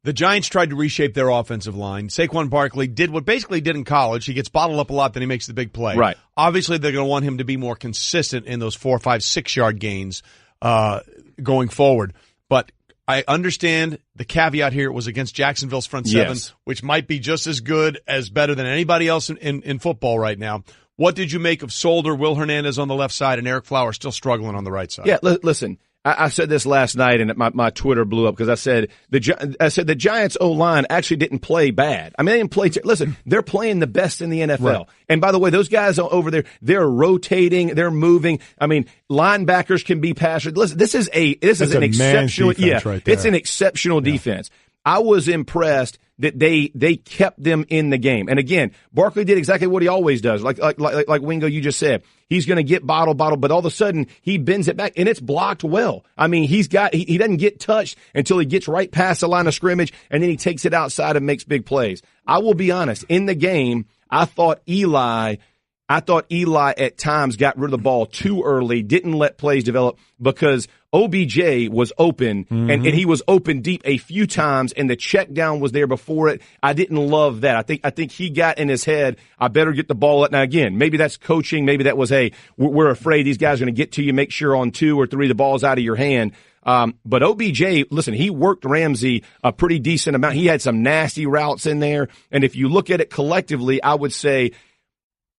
S3: The Giants tried to reshape their offensive line. Saquon Barkley did what basically did in college. He gets bottled up a lot, then he makes the big play.
S16: Right.
S3: Obviously, they're going to want him to be more consistent in those 4, 5, 6-yard gains going forward. But I understand the caveat here. It was against Jacksonville's front seven, which might be just as good as better than anybody else in football right now. What did you make of Solder, Will Hernandez on the left side, and Eric Flowers still struggling on the right side?
S16: Yeah, listen. I said this last night, and my Twitter blew up because I said the Giants O-line actually didn't play bad. I mean, they didn't play. Listen, they're playing the best in the NFL. Right. And by the way, those guys over there, they're rotating, they're moving. I mean, linebackers can be passers. Listen, this is an exceptional. Right, it's an exceptional defense. I was impressed that they kept them in the game. And again, Barkley did exactly what he always does. Like Wingo, you just said. He's going to get bottle, but all of a sudden he bends it back and it's blocked well. I mean, he doesn't get touched until he gets right past the line of scrimmage and then he takes it outside and makes big plays. I will be honest. In the game, I thought Eli at times got rid of the ball too early, didn't let plays develop because OBJ was open, and he was open deep a few times, and the check down was there before it. I didn't love that. I think he got in his head, I better get the ball up. Now, again, maybe that's coaching. Maybe that was, hey, we're afraid these guys are going to get to you. Make sure on 2 or 3 the ball's out of your hand. But OBJ, listen, he worked Ramsey a pretty decent amount. He had some nasty routes in there, and if you look at it collectively, I would say,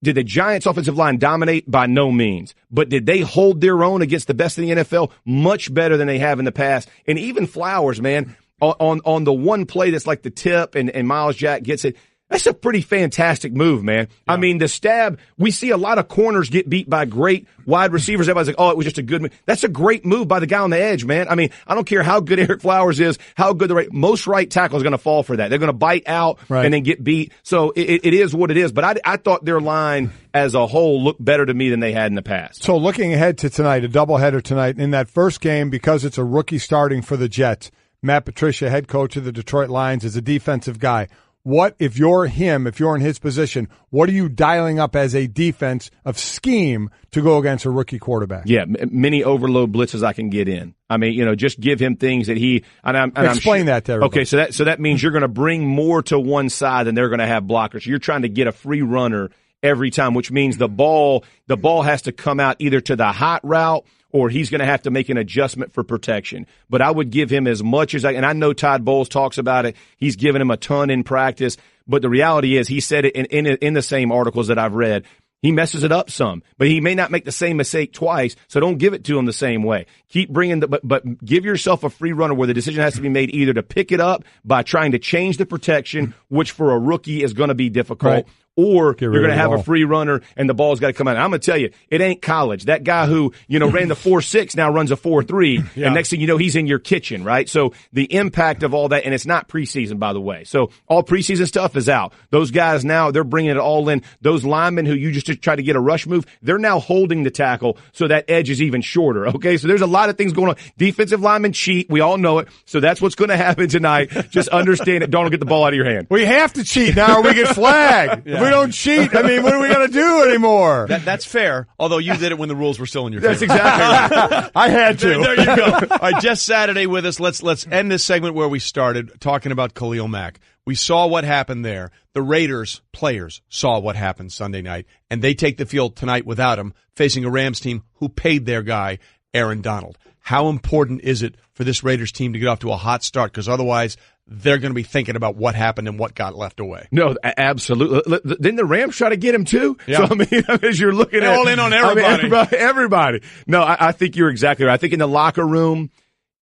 S16: did the Giants' offensive line dominate? By no means. But did they hold their own against the best in the NFL? Much better than they have in the past. And even Flowers, man, on the one play that's like the tip and Miles Jack gets it, that's a pretty fantastic move, man. Yeah. I mean, the stab, we see a lot of corners get beat by great wide receivers. Everybody's like, oh, it was just a good move. That's a great move by the guy on the edge, man. I mean, I don't care how good Eric Flowers is, how good most right tackle is going to fall for that. They're going to bite out and then get beat. So it is what it is. But I thought their line as a whole looked better to me than they had in the past.
S1: So looking ahead to tonight, a doubleheader tonight, in that first game, because it's a rookie starting for the Jets, Matt Patricia, head coach of the Detroit Lions, is a defensive guy. What, if you're him, if you're in his position, what are you dialing up as a defense of scheme to go against a rookie quarterback?
S16: Yeah, many overload blitzes I can get in. I mean, just give him things that he and
S1: explain that to everybody.
S16: Okay, so that means you're going to bring more to one side than they're going to have blockers. So you're trying to get a free runner every time, which means the ball has to come out either to the hot route or he's going to have to make an adjustment for protection. But I would give him as much as and I know Todd Bowles talks about it. He's given him a ton in practice. But the reality is, he said it in the same articles that I've read, he messes it up some. But he may not make the same mistake twice, so don't give it to him the same way. Keep bringing but give yourself a free runner where the decision has to be made either to pick it up by trying to change the protection, which for a rookie is going to be difficult, or you're going to have a free runner and the ball's got to come out. I'm going to tell you, it ain't college. That guy who, ran the 4.6 now runs a 4.3, and next thing you know, he's in your kitchen, right? So the impact of all that, and it's not preseason, by the way. So all preseason stuff is out. Those guys now, they're bringing it all in. Those linemen who you just try to get a rush move, they're now holding the tackle so that edge is even shorter, okay? So there's a lot of things going on. Defensive linemen cheat. We all know it. So that's what's going to happen tonight. Just understand it. Don't get the ball out of your hand.
S1: We have to cheat now or we get flagged. If we We don't cheat. I mean, what are we going to do anymore?
S3: That's fair, although you did it when the rules were still in your favor.
S16: That's exactly right.
S1: I had to.
S3: There you go. All right, Jess Saturday with us. Let's end this segment where we started, talking about Khalil Mack. We saw what happened there. The Raiders players saw what happened Sunday night, and they take the field tonight without him, facing a Rams team who paid their guy, Aaron Donald. How important is it for this Raiders team to get off to a hot start? Because otherwise, they're going to be thinking about what happened and what got left away.
S16: No, absolutely. Didn't the Rams try to get him too?
S3: Yeah.
S16: So, I mean, as you're looking
S3: They're
S16: at
S3: all in on everybody.
S16: Everybody. No, I think you're exactly right. I think in the locker room,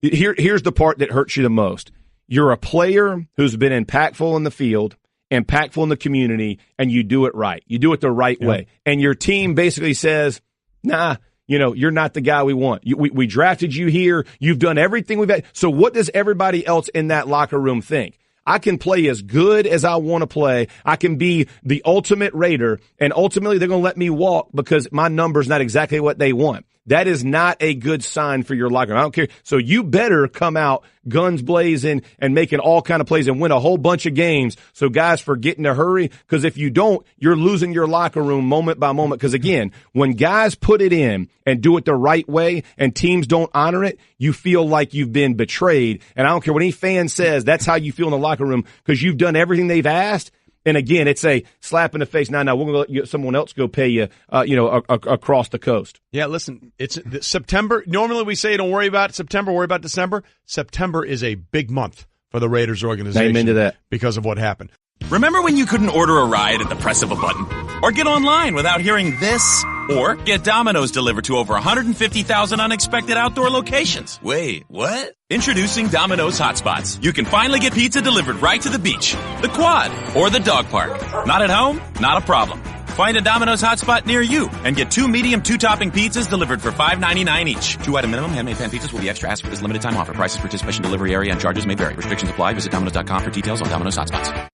S16: here's the part that hurts you the most. You're a player who's been impactful in the field, impactful in the community, and you do it right. You do it the right way. And your team basically says, nah, you're not the guy we want. We drafted you here. You've done everything we've had. So what does everybody else in that locker room think? I can play as good as I want to play. I can be the ultimate Raider, and ultimately they're going to let me walk because my number's not exactly what they want. That is not a good sign for your locker room. I don't care. So you better come out guns blazing and making all kind of plays and win a whole bunch of games so guys forget in a hurry, because if you don't, you're losing your locker room moment by moment. Because, again, when guys put it in and do it the right way and teams don't honor it, you feel like you've been betrayed. And I don't care what any fan says, that's how you feel in the locker room because you've done everything they've asked. And again, it's a slap in the face. Now, we're going to let someone else go pay you, across the coast.
S3: Yeah, listen, it's September. Normally we say don't worry about September, worry about December. September is a big month for the Raiders organization.
S16: Amen to that.
S3: Because of what happened.
S15: Remember when you couldn't order a ride at the press of a button? Or get online without hearing this? Or get Domino's delivered to over 150,000 unexpected outdoor locations? Wait, what? Introducing Domino's Hotspots. You can finally get pizza delivered right to the beach, the quad, or the dog park. Not at home? Not a problem. Find a Domino's hotspot near you and get 2 medium 2-topping pizzas delivered for $5.99 each. 2-item minimum. Handmade pan pizzas will be extra asked for this limited time offer. Prices, participation, delivery area, and charges may vary. Restrictions apply. Visit Domino's.com for details on Domino's hotspots.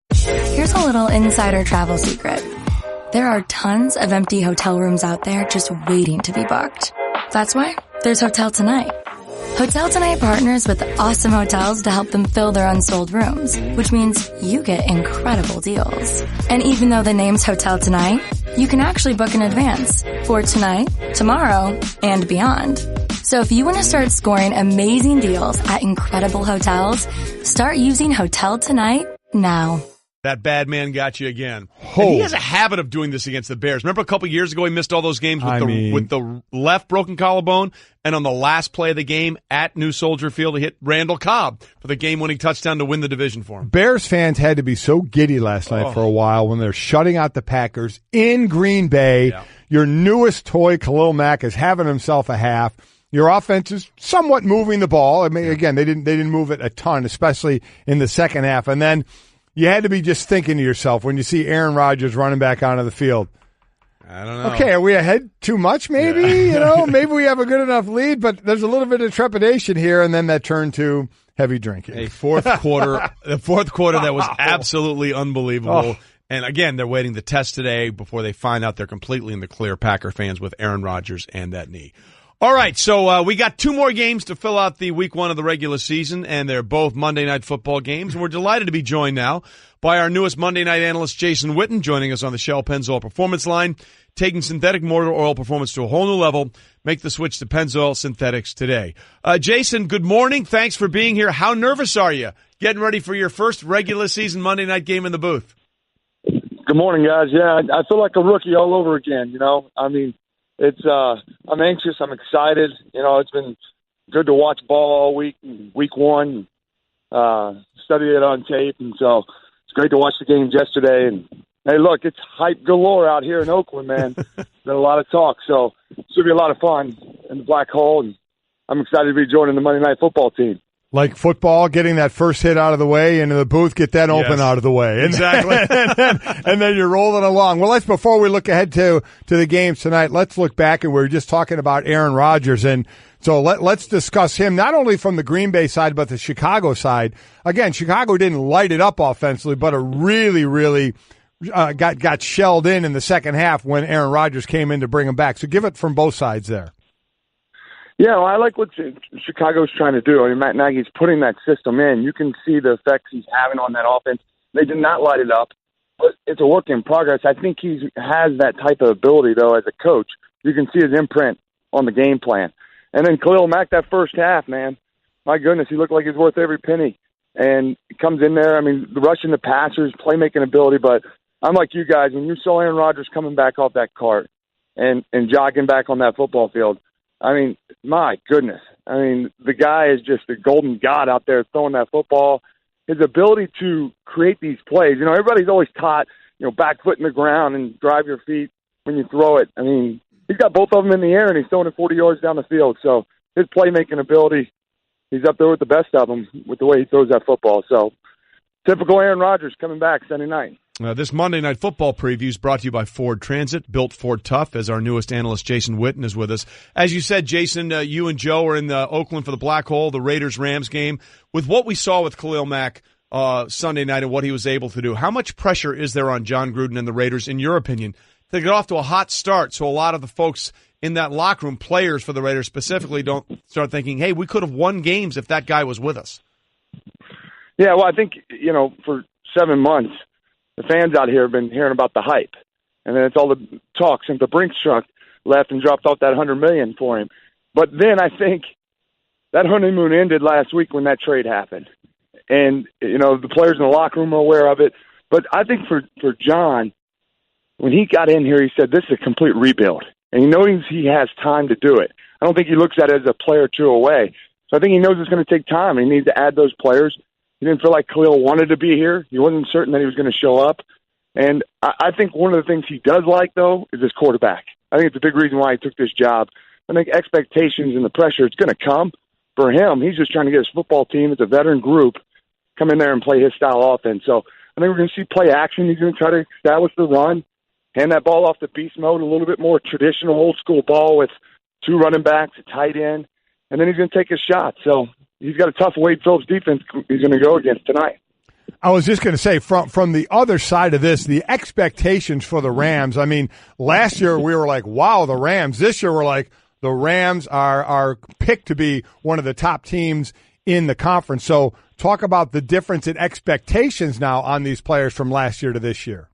S17: Here's a little insider travel secret. There are tons of empty hotel rooms out there just waiting to be booked. That's why there's Hotel Tonight. Hotel Tonight partners with awesome hotels to help them fill their unsold rooms, which means you get incredible deals. And even though the name's Hotel Tonight, you can actually book in advance for tonight, tomorrow, and beyond. So if you want to start scoring amazing deals at incredible hotels, start using Hotel Tonight now.
S3: That bad man got you again. And he has a habit of doing this against the Bears. Remember a couple years ago he missed all those games with the left broken collarbone, and on the last play of the game at New Soldier Field, he hit Randall Cobb for the game-winning touchdown to win the division for him.
S1: Bears fans had to be so giddy last night for a while when they're shutting out the Packers in Green Bay. Yeah. Your newest toy, Khalil Mack, is having himself a half. Your offense is somewhat moving the ball. I mean, again, they didn't move it a ton, especially in the second half. And then you had to be just thinking to yourself when you see Aaron Rodgers running back onto the field.
S3: I don't know.
S1: Okay, are we ahead too much maybe? Yeah. Maybe we have a good enough lead, but there's a little bit of trepidation here, and then that turned to heavy drinking.
S3: The fourth quarter that was absolutely unbelievable. And again, they're waiting the test today before they find out they're completely in the clear, Packer fans, with Aaron Rodgers and that knee. All right, so we got 2 more games to fill out the week 1 of the regular season, and they're both Monday Night Football games. And we're delighted to be joined now by our newest Monday Night analyst, Jason Witten, joining us on the Shell Pennzoil Performance Line, taking synthetic motor oil performance to a whole new level. Make the switch to Pennzoil Synthetics today. Jason, good morning. Thanks for being here. How nervous are you getting ready for your first regular season Monday night game in the booth?
S18: Good morning, guys. Yeah, I feel like a rookie all over again, I mean, I'm anxious. I'm excited. It's been good to watch ball all week, week 1, study it on tape. And so it's great to watch the games yesterday. And hey, look, it's hype galore out here in Oakland, man. Been a lot of talk. So it should be a lot of fun in the black hole. And I'm excited to be joining the Monday Night Football team.
S1: Like football, getting that first hit out of the way, into the booth, get that open out of the way.
S3: Exactly.
S1: and then you're rolling along. Well, before we look ahead to the games tonight, let's look back, and we were just talking about Aaron Rodgers. And so let's discuss him, not only from the Green Bay side, but the Chicago side. Again, Chicago didn't light it up offensively, but it really, really got shelled in the second half when Aaron Rodgers came in to bring him back. So give it from both sides there.
S18: Yeah, well, I like what Chicago's trying to do. I mean, Matt Nagy's putting that system in. You can see the effects he's having on that offense. They did not light it up. it's a work in progress. I think he has that type of ability, though, as a coach. You can see his imprint on the game plan. And then Khalil Mack, that first half, man, my goodness, he looked like he's worth every penny. And he comes in there, I mean, rushing the passers, playmaking ability. But I'm like you guys, when you saw Aaron Rodgers coming back off that cart and jogging back on that football field, I mean, my goodness. I mean, the guy is just a golden god out there throwing that football. His ability to create these plays, you know, everybody's always taught, you know, back foot in the ground and drive your feet when you throw it. I mean, he's got both of them in the air, and he's throwing it 40 yards down the field. So his playmaking ability, he's up there with the best of them with the way he throws that football. So typical Aaron Rodgers coming back Sunday night.
S3: This Monday Night Football preview is brought to you by Ford Transit, built Ford tough, as our newest analyst, Jason Witten, is with us. As you said, Jason, you and Joe are in Oakland for the Black Hole, the Raiders-Rams game. With what we saw with Khalil Mack Sunday night and what he was able to do, how much pressure is there on John Gruden and the Raiders, in your opinion, to get off to a hot start so a lot of the folks in that locker room, players for the Raiders specifically, don't start thinking, hey, we could have won games if that guy was with us?
S18: Yeah, well, I think, you know, for 7 months, the fans out here have been hearing about the hype. And then it's all the talk since the Brinks truck left and dropped off that $100 million for him. But then I think that honeymoon ended last week when that trade happened. And, you know, the players in the locker room are aware of it. But I think for John, when he got in here, he said, this is a complete rebuild. And he knows he has time to do it. I don't think he looks at it as a player or two away. So I think he knows it's going to take time. He needs to add those players. He didn't feel like Khalil wanted to be here. He wasn't certain that he was going to show up. And I think one of the things he does like, though, is his quarterback. I think it's a big reason why he took this job. I think expectations and the pressure, it's going to come. For him, he's just trying to get his football team, it's a veteran group, come in there and play his style offense. So I think we're going to see play action. He's going to try to establish the run, hand that ball off to beast mode, a little bit more traditional old-school ball with 2 running backs, a tight end, and then he's going to take his shot. So he's got a tough Wade Phillips defense he's going to go against tonight.
S1: I was just going to say, from the other side of this, the expectations for the Rams, I mean, last year we were like, wow, the Rams. This year we're like, the Rams are picked to be one of the top teams in the conference. So talk about the difference in expectations now on these players from last year to this year.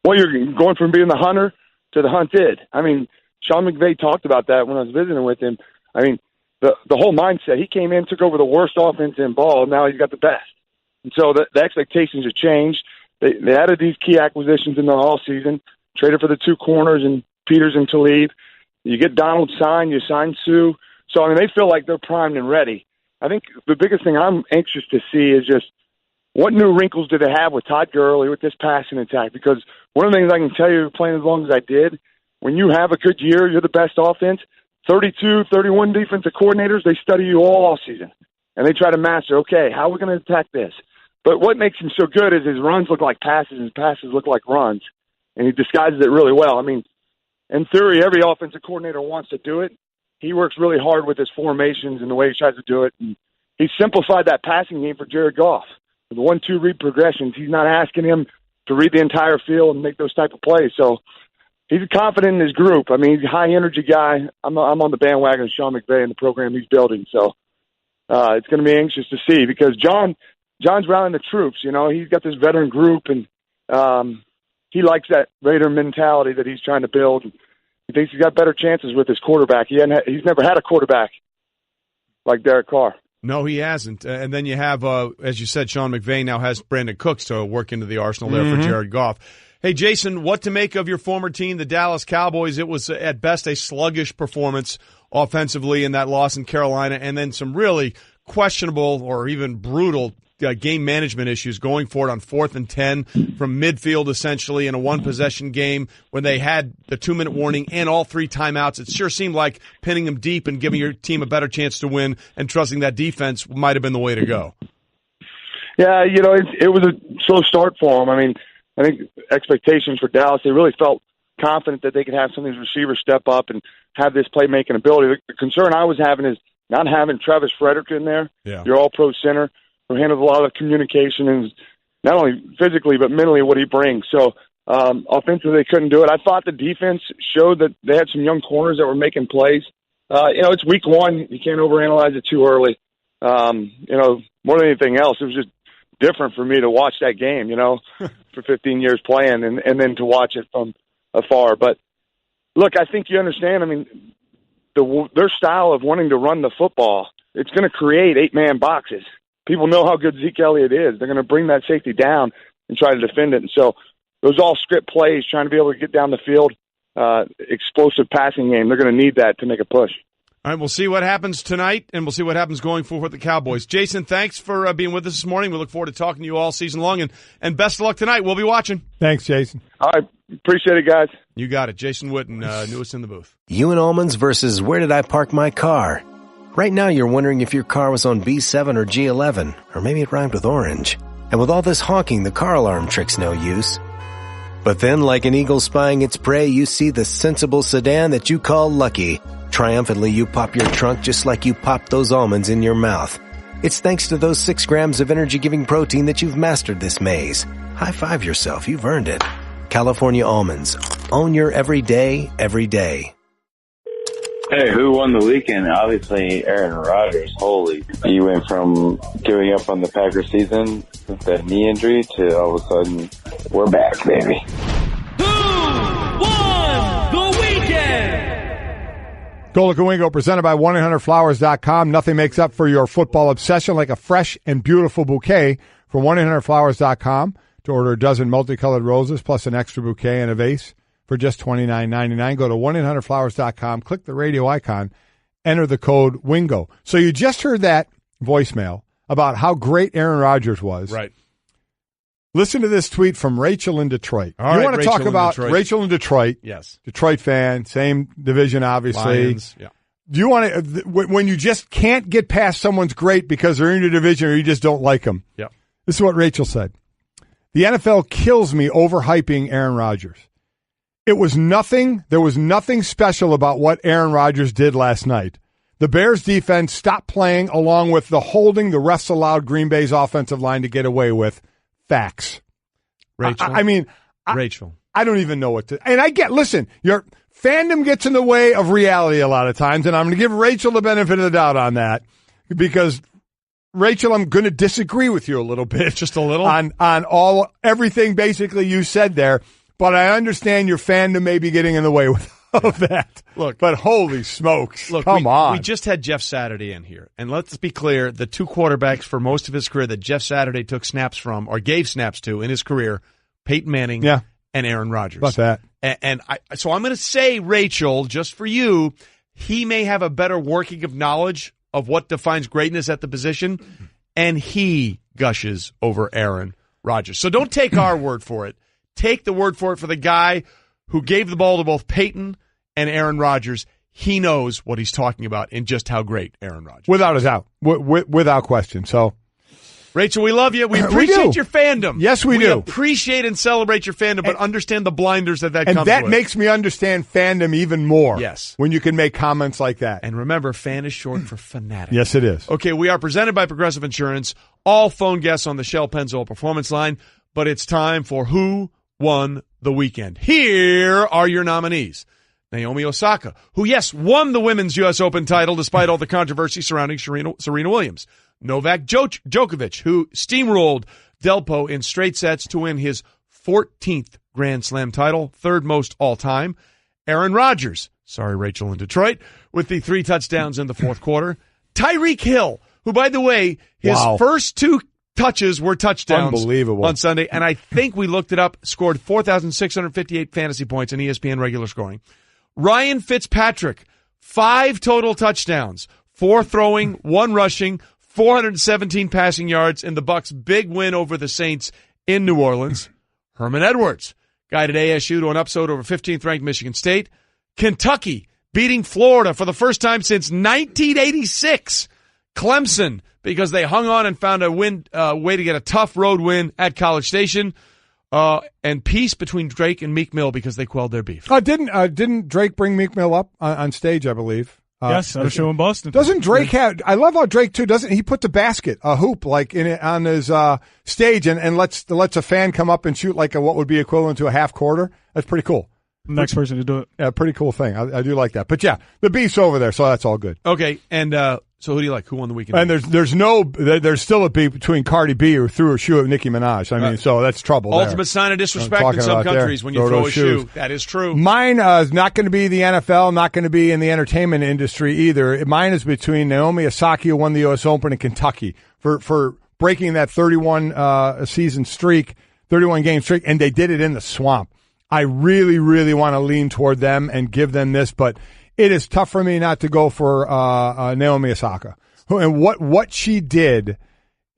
S18: Well, you're going from being the hunter to the hunted. I mean, Sean McVay talked about that when I was visiting with him. I mean, the whole mindset, he came in, took over the worst offense in ball, and now he's got the best. And so the expectations have changed. They added these key acquisitions in the offseason, traded for the 2 corners and Peters and Talib. You get Donald signed, you sign Sue. So, I mean, they feel like they're primed and ready. I think the biggest thing I'm anxious to see is just what new wrinkles do they have with Todd Gurley, with this passing attack? Because one of the things I can tell you, playing as long as I did, when you have a good year, you're the best offense, 32, 31 defensive coordinators, they study you all offseason. And they try to master, okay, how are we going to attack this? But what makes him so good is his runs look like passes and his passes look like runs. And he disguises it really well. I mean, in theory, every offensive coordinator wants to do it. He works really hard with his formations and the way he tries to do it. And he simplified that passing game for Jared Goff. With the 1-2 read progressions, he's not asking him to read the entire field and make those type of plays. So he's confident in his group. I mean, he's a high-energy guy. I'm on the bandwagon of Sean McVay and the program he's building. So it's going to be anxious to see because John's rallying the troops. You know, he's got this veteran group, and he likes that Raider mentality that he's trying to build. He thinks he's got better chances with his quarterback. He's never had a quarterback like Derek Carr.
S3: No, he hasn't. And then you have, as you said, Sean McVay now has Brandon Cooks to work into the arsenal there for Jared Goff. Hey, Jason, what to make of your former team, the Dallas Cowboys? It was at best a sluggish performance offensively in that loss in Carolina, and then some really questionable or even brutal game management issues going for it on 4th and 10 from midfield, essentially, in a one-possession game when they had the 2-minute warning and all 3 timeouts. It sure seemed like pinning them deep and giving your team a better chance to win and trusting that defense might have been the way to go.
S18: Yeah, you know, it was a slow start for them. I mean, I think expectations for Dallas, they really felt confident that they could have some of these receivers step up and have this playmaking ability. The concern I was having is not having Travis Frederick in there, your all-pro center, who handles a lot of communication and not only physically but mentally what he brings. So offensively they couldn't do it. I thought the defense showed that they had some young corners that were making plays. You know, it's week 1. You can't overanalyze it too early. You know, more than anything else, it was just different for me to watch that game, for 15 years playing and then to watch it from afar. But look, I think you understand. I mean, their style of wanting to run the football, it's going to create 8-man boxes. People know how good Zeke Elliott is. They're going to bring that safety down and try to defend it. And so those all script plays, trying to be able to get down the field, explosive passing game, they're going to need that to make a push.
S3: All right, we'll see what happens tonight, and we'll see what happens going forward with the Cowboys. Jason, thanks for being with us this morning. We look forward to talking to you all season long, and best of luck tonight. We'll be watching.
S1: Thanks, Jason.
S18: All right, appreciate it, guys.
S3: You got it. Jason Witten, newest in the booth.
S19: Ewan Almonds versus where did I park my car? Right now you're wondering if your car was on B7 or G11, or maybe it rhymed with orange. And with all this honking, the car alarm trick's no use. But then, like an eagle spying its prey, you see the sensible sedan that you call Lucky. Triumphantly, you pop your trunk just like you popped those almonds in your mouth. It's thanks to those 6 grams of energy-giving protein that you've mastered this maze. High five yourself. You've earned it. California Almonds. Own your everyday, every day.
S20: Hey, who won the weekend? Obviously, Aaron Rodgers. Holy. You went from giving up on the Packers season with that knee injury to all of a sudden, we're back, baby.
S1: Golic and Wingo, presented by 1-800-Flowers.com. Nothing makes up for your football obsession like a fresh and beautiful bouquet from 1-800-Flowers.com. To order a dozen multicolored roses plus an extra bouquet and a vase for just $29.99. Go to 1-800-Flowers.com, click the radio icon, enter the code WINGO. So you just heard that voicemail about how great Aaron Rodgers was.
S3: Right.
S1: Listen to this tweet from Rachel in Detroit.
S3: All
S1: you
S3: right,
S1: want to talk about Rachel in Detroit?
S3: Yes.
S1: Detroit fan, same division, obviously.
S3: Lions, yeah.
S1: Do you want to, when you just can't get past someone's great because they're in your division or you just don't like them?
S3: Yep.
S1: This is what Rachel said. The NFL kills me overhyping Aaron Rodgers. There was nothing special about what Aaron Rodgers did last night. The Bears defense stopped playing along with the holding the refs allowed Green Bay's offensive line to get away with. Facts.
S3: Rachel.
S1: Rachel. I don't even know what to, and listen, your fandom gets in the way of reality a lot of times, and I'm going to give Rachel the benefit of the doubt on that because Rachel, I'm going to disagree with you a little bit.
S3: Just a little?
S1: On everything basically you said there, but I understand your fandom may be getting in the way of that.
S3: Look.
S1: But holy smokes.
S3: Look,
S1: come on.
S3: We just had Jeff Saturday in here. And let's be clear, the 2 quarterbacks for most of his career that Jeff Saturday took snaps from or gave snaps to in his career, Peyton Manning and Aaron Rodgers.
S1: About that.
S3: So I'm going to say, Rachel, just for you, he may have a better working of knowledge of what defines greatness at the position, and he gushes over Aaron Rodgers. So don't take our word for it. Take the word for it for the guy who gave the ball to both Peyton and Aaron Rodgers. He knows what he's talking about and just how great Aaron Rodgers is.
S1: Without a doubt. Without question. So,
S3: Rachel, we love you. We appreciate your fandom.
S1: Yes, we do.
S3: We appreciate and celebrate your fandom, but understand the blinders that comes with.
S1: And that makes me understand fandom even more.
S3: Yes.
S1: When you can make comments like that.
S3: And remember, fan is short for fanatic.
S1: Yes, it is.
S3: Okay, we are presented by Progressive Insurance. All phone guests on the Shell Pennzoil Performance Line, but it's time for Who Won the Weekend. Here are your nominees. Naomi Osaka, who, yes, won the Women's U.S. Open title despite all the controversy surrounding Serena Williams. Novak Djokovic, who steamrolled Delpo in straight sets to win his 14th Grand Slam title, third most all-time. Aaron Rodgers, sorry, Rachel in Detroit, with the 3 touchdowns in the fourth quarter. Tyreek Hill, who, by the way, his first 2 touches were touchdowns.
S1: Unbelievable.
S3: On Sunday, and I think we looked it up, scored 4,658 fantasy points in ESPN regular scoring. Ryan Fitzpatrick, 5 total touchdowns, 4 throwing, 1 rushing, 417 passing yards in the Bucs' big win over the Saints in New Orleans. Herman Edwards guided ASU to an upset over 15th-ranked Michigan State. Kentucky beating Florida for the first time since 1986. Clemson, because they hung on and found a way to get a tough road win at College Station. And peace between Drake and Meek Mill because they quelled their beef.
S1: Didn't Drake bring Meek Mill up on stage, I believe?
S21: Yes, at a show in Boston.
S1: Doesn't Drake have? I love how Drake too. Doesn't he put the basket, a hoop, like in it on his stage, and lets a fan come up and shoot like what would be equivalent to a half quarter? That's pretty cool.
S21: Next person to do it.
S1: Yeah, pretty cool thing. I do like that. But yeah, the beef's over there, so that's all good.
S3: Okay, and So who do you like? Who won the weekend?
S1: And there's still a beef between Cardi B, who threw her shoe at Nicki Minaj. I mean, so that's trouble.
S3: Ultimate
S1: there.
S3: sign of disrespect in some countries when you throw a shoe. That is true.
S1: Mine is not going to be the NFL, not going to be in the entertainment industry either. Mine is between Naomi Osaka, who won the U.S. Open in Kentucky, for breaking that 31 game streak, and they did it in the swamp. I really, really want to lean toward them and give them this, but it is tough for me not to go for Naomi Osaka. And what she did,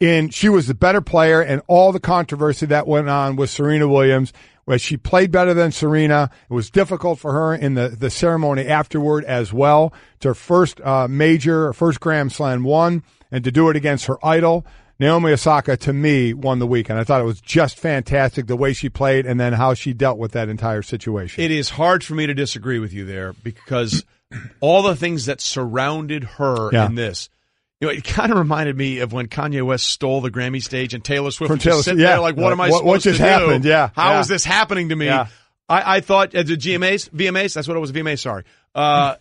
S1: she was the better player, and all the controversy that went on with Serena Williams, where she played better than Serena. It was difficult for her in the ceremony afterward as well. It's her first first Grand Slam won, and to do it against her idol. Naomi Osaka, to me, won the weekend. I thought it was just fantastic the way she played and then how she dealt with that entire situation.
S3: It is hard for me to disagree with you there because all the things that surrounded her in this, it kind of reminded me of when Kanye West stole the Grammy stage and Taylor Swift was just sitting there like, what am I supposed to do?
S1: Happened? Yeah.
S3: How is this happening to me? Yeah. I thought the VMAs, that's what it was, VMAs, sorry.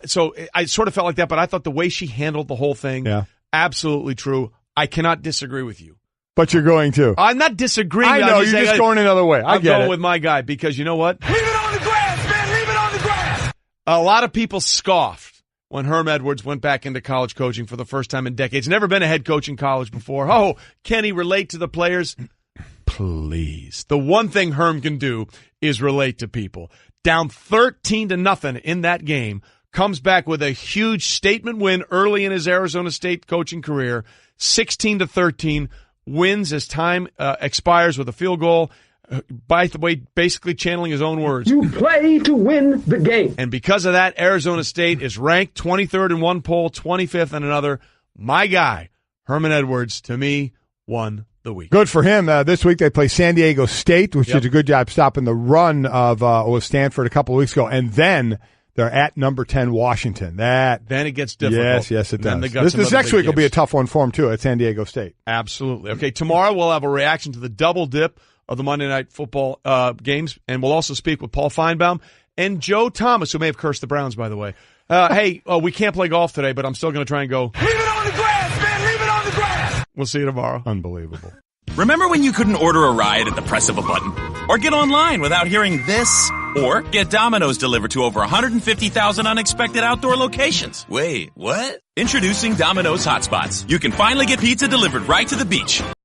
S3: So I sort of felt like that, but I thought the way she handled the whole thing, absolutely true. I cannot disagree with you.
S1: But you're going to.
S3: I'm not disagreeing.
S1: I know, you're just going another way.
S3: I'm going with my guy because you know what?
S11: Leave it on the grass, man. Leave it on the grass.
S3: A lot of people scoffed when Herm Edwards went back into college coaching for the first time in decades. Never been a head coach in college before. Oh, can he relate to the players? Please. The one thing Herm can do is relate to people. Down 13-0 in that game, comes back with a huge statement win early in his Arizona State coaching career. 16-13, wins as time expires with a field goal. By the way, basically channeling his own words.
S11: You play to win the game.
S3: And because of that, Arizona State is ranked 23rd in one poll, 25th in another. My guy, Herman Edwards, to me, won the week.
S1: Good for him. This week they play San Diego State, which did a good job stopping the run of Stanford a couple of weeks ago. And then they're at number 10, Washington. Then
S3: it gets difficult.
S1: Yes, it does. This next week will be a tough one for them, too, at San Diego State.
S3: Absolutely. Okay, tomorrow we'll have a reaction to the double dip of the Monday Night Football games, and we'll also speak with Paul Feinbaum and Joe Thomas, who may have cursed the Browns, by the way. Hey, we can't play golf today, but I'm still going to try and go.
S11: Leave it on the grass, man. Leave it on the grass.
S3: We'll see you tomorrow.
S1: Unbelievable.
S15: Remember when you couldn't order a ride at the press of a button? Or get online without hearing this? Or get Domino's delivered to over 150,000 unexpected outdoor locations? Wait, what? Introducing Domino's Hotspots. You can finally get pizza delivered right to the beach.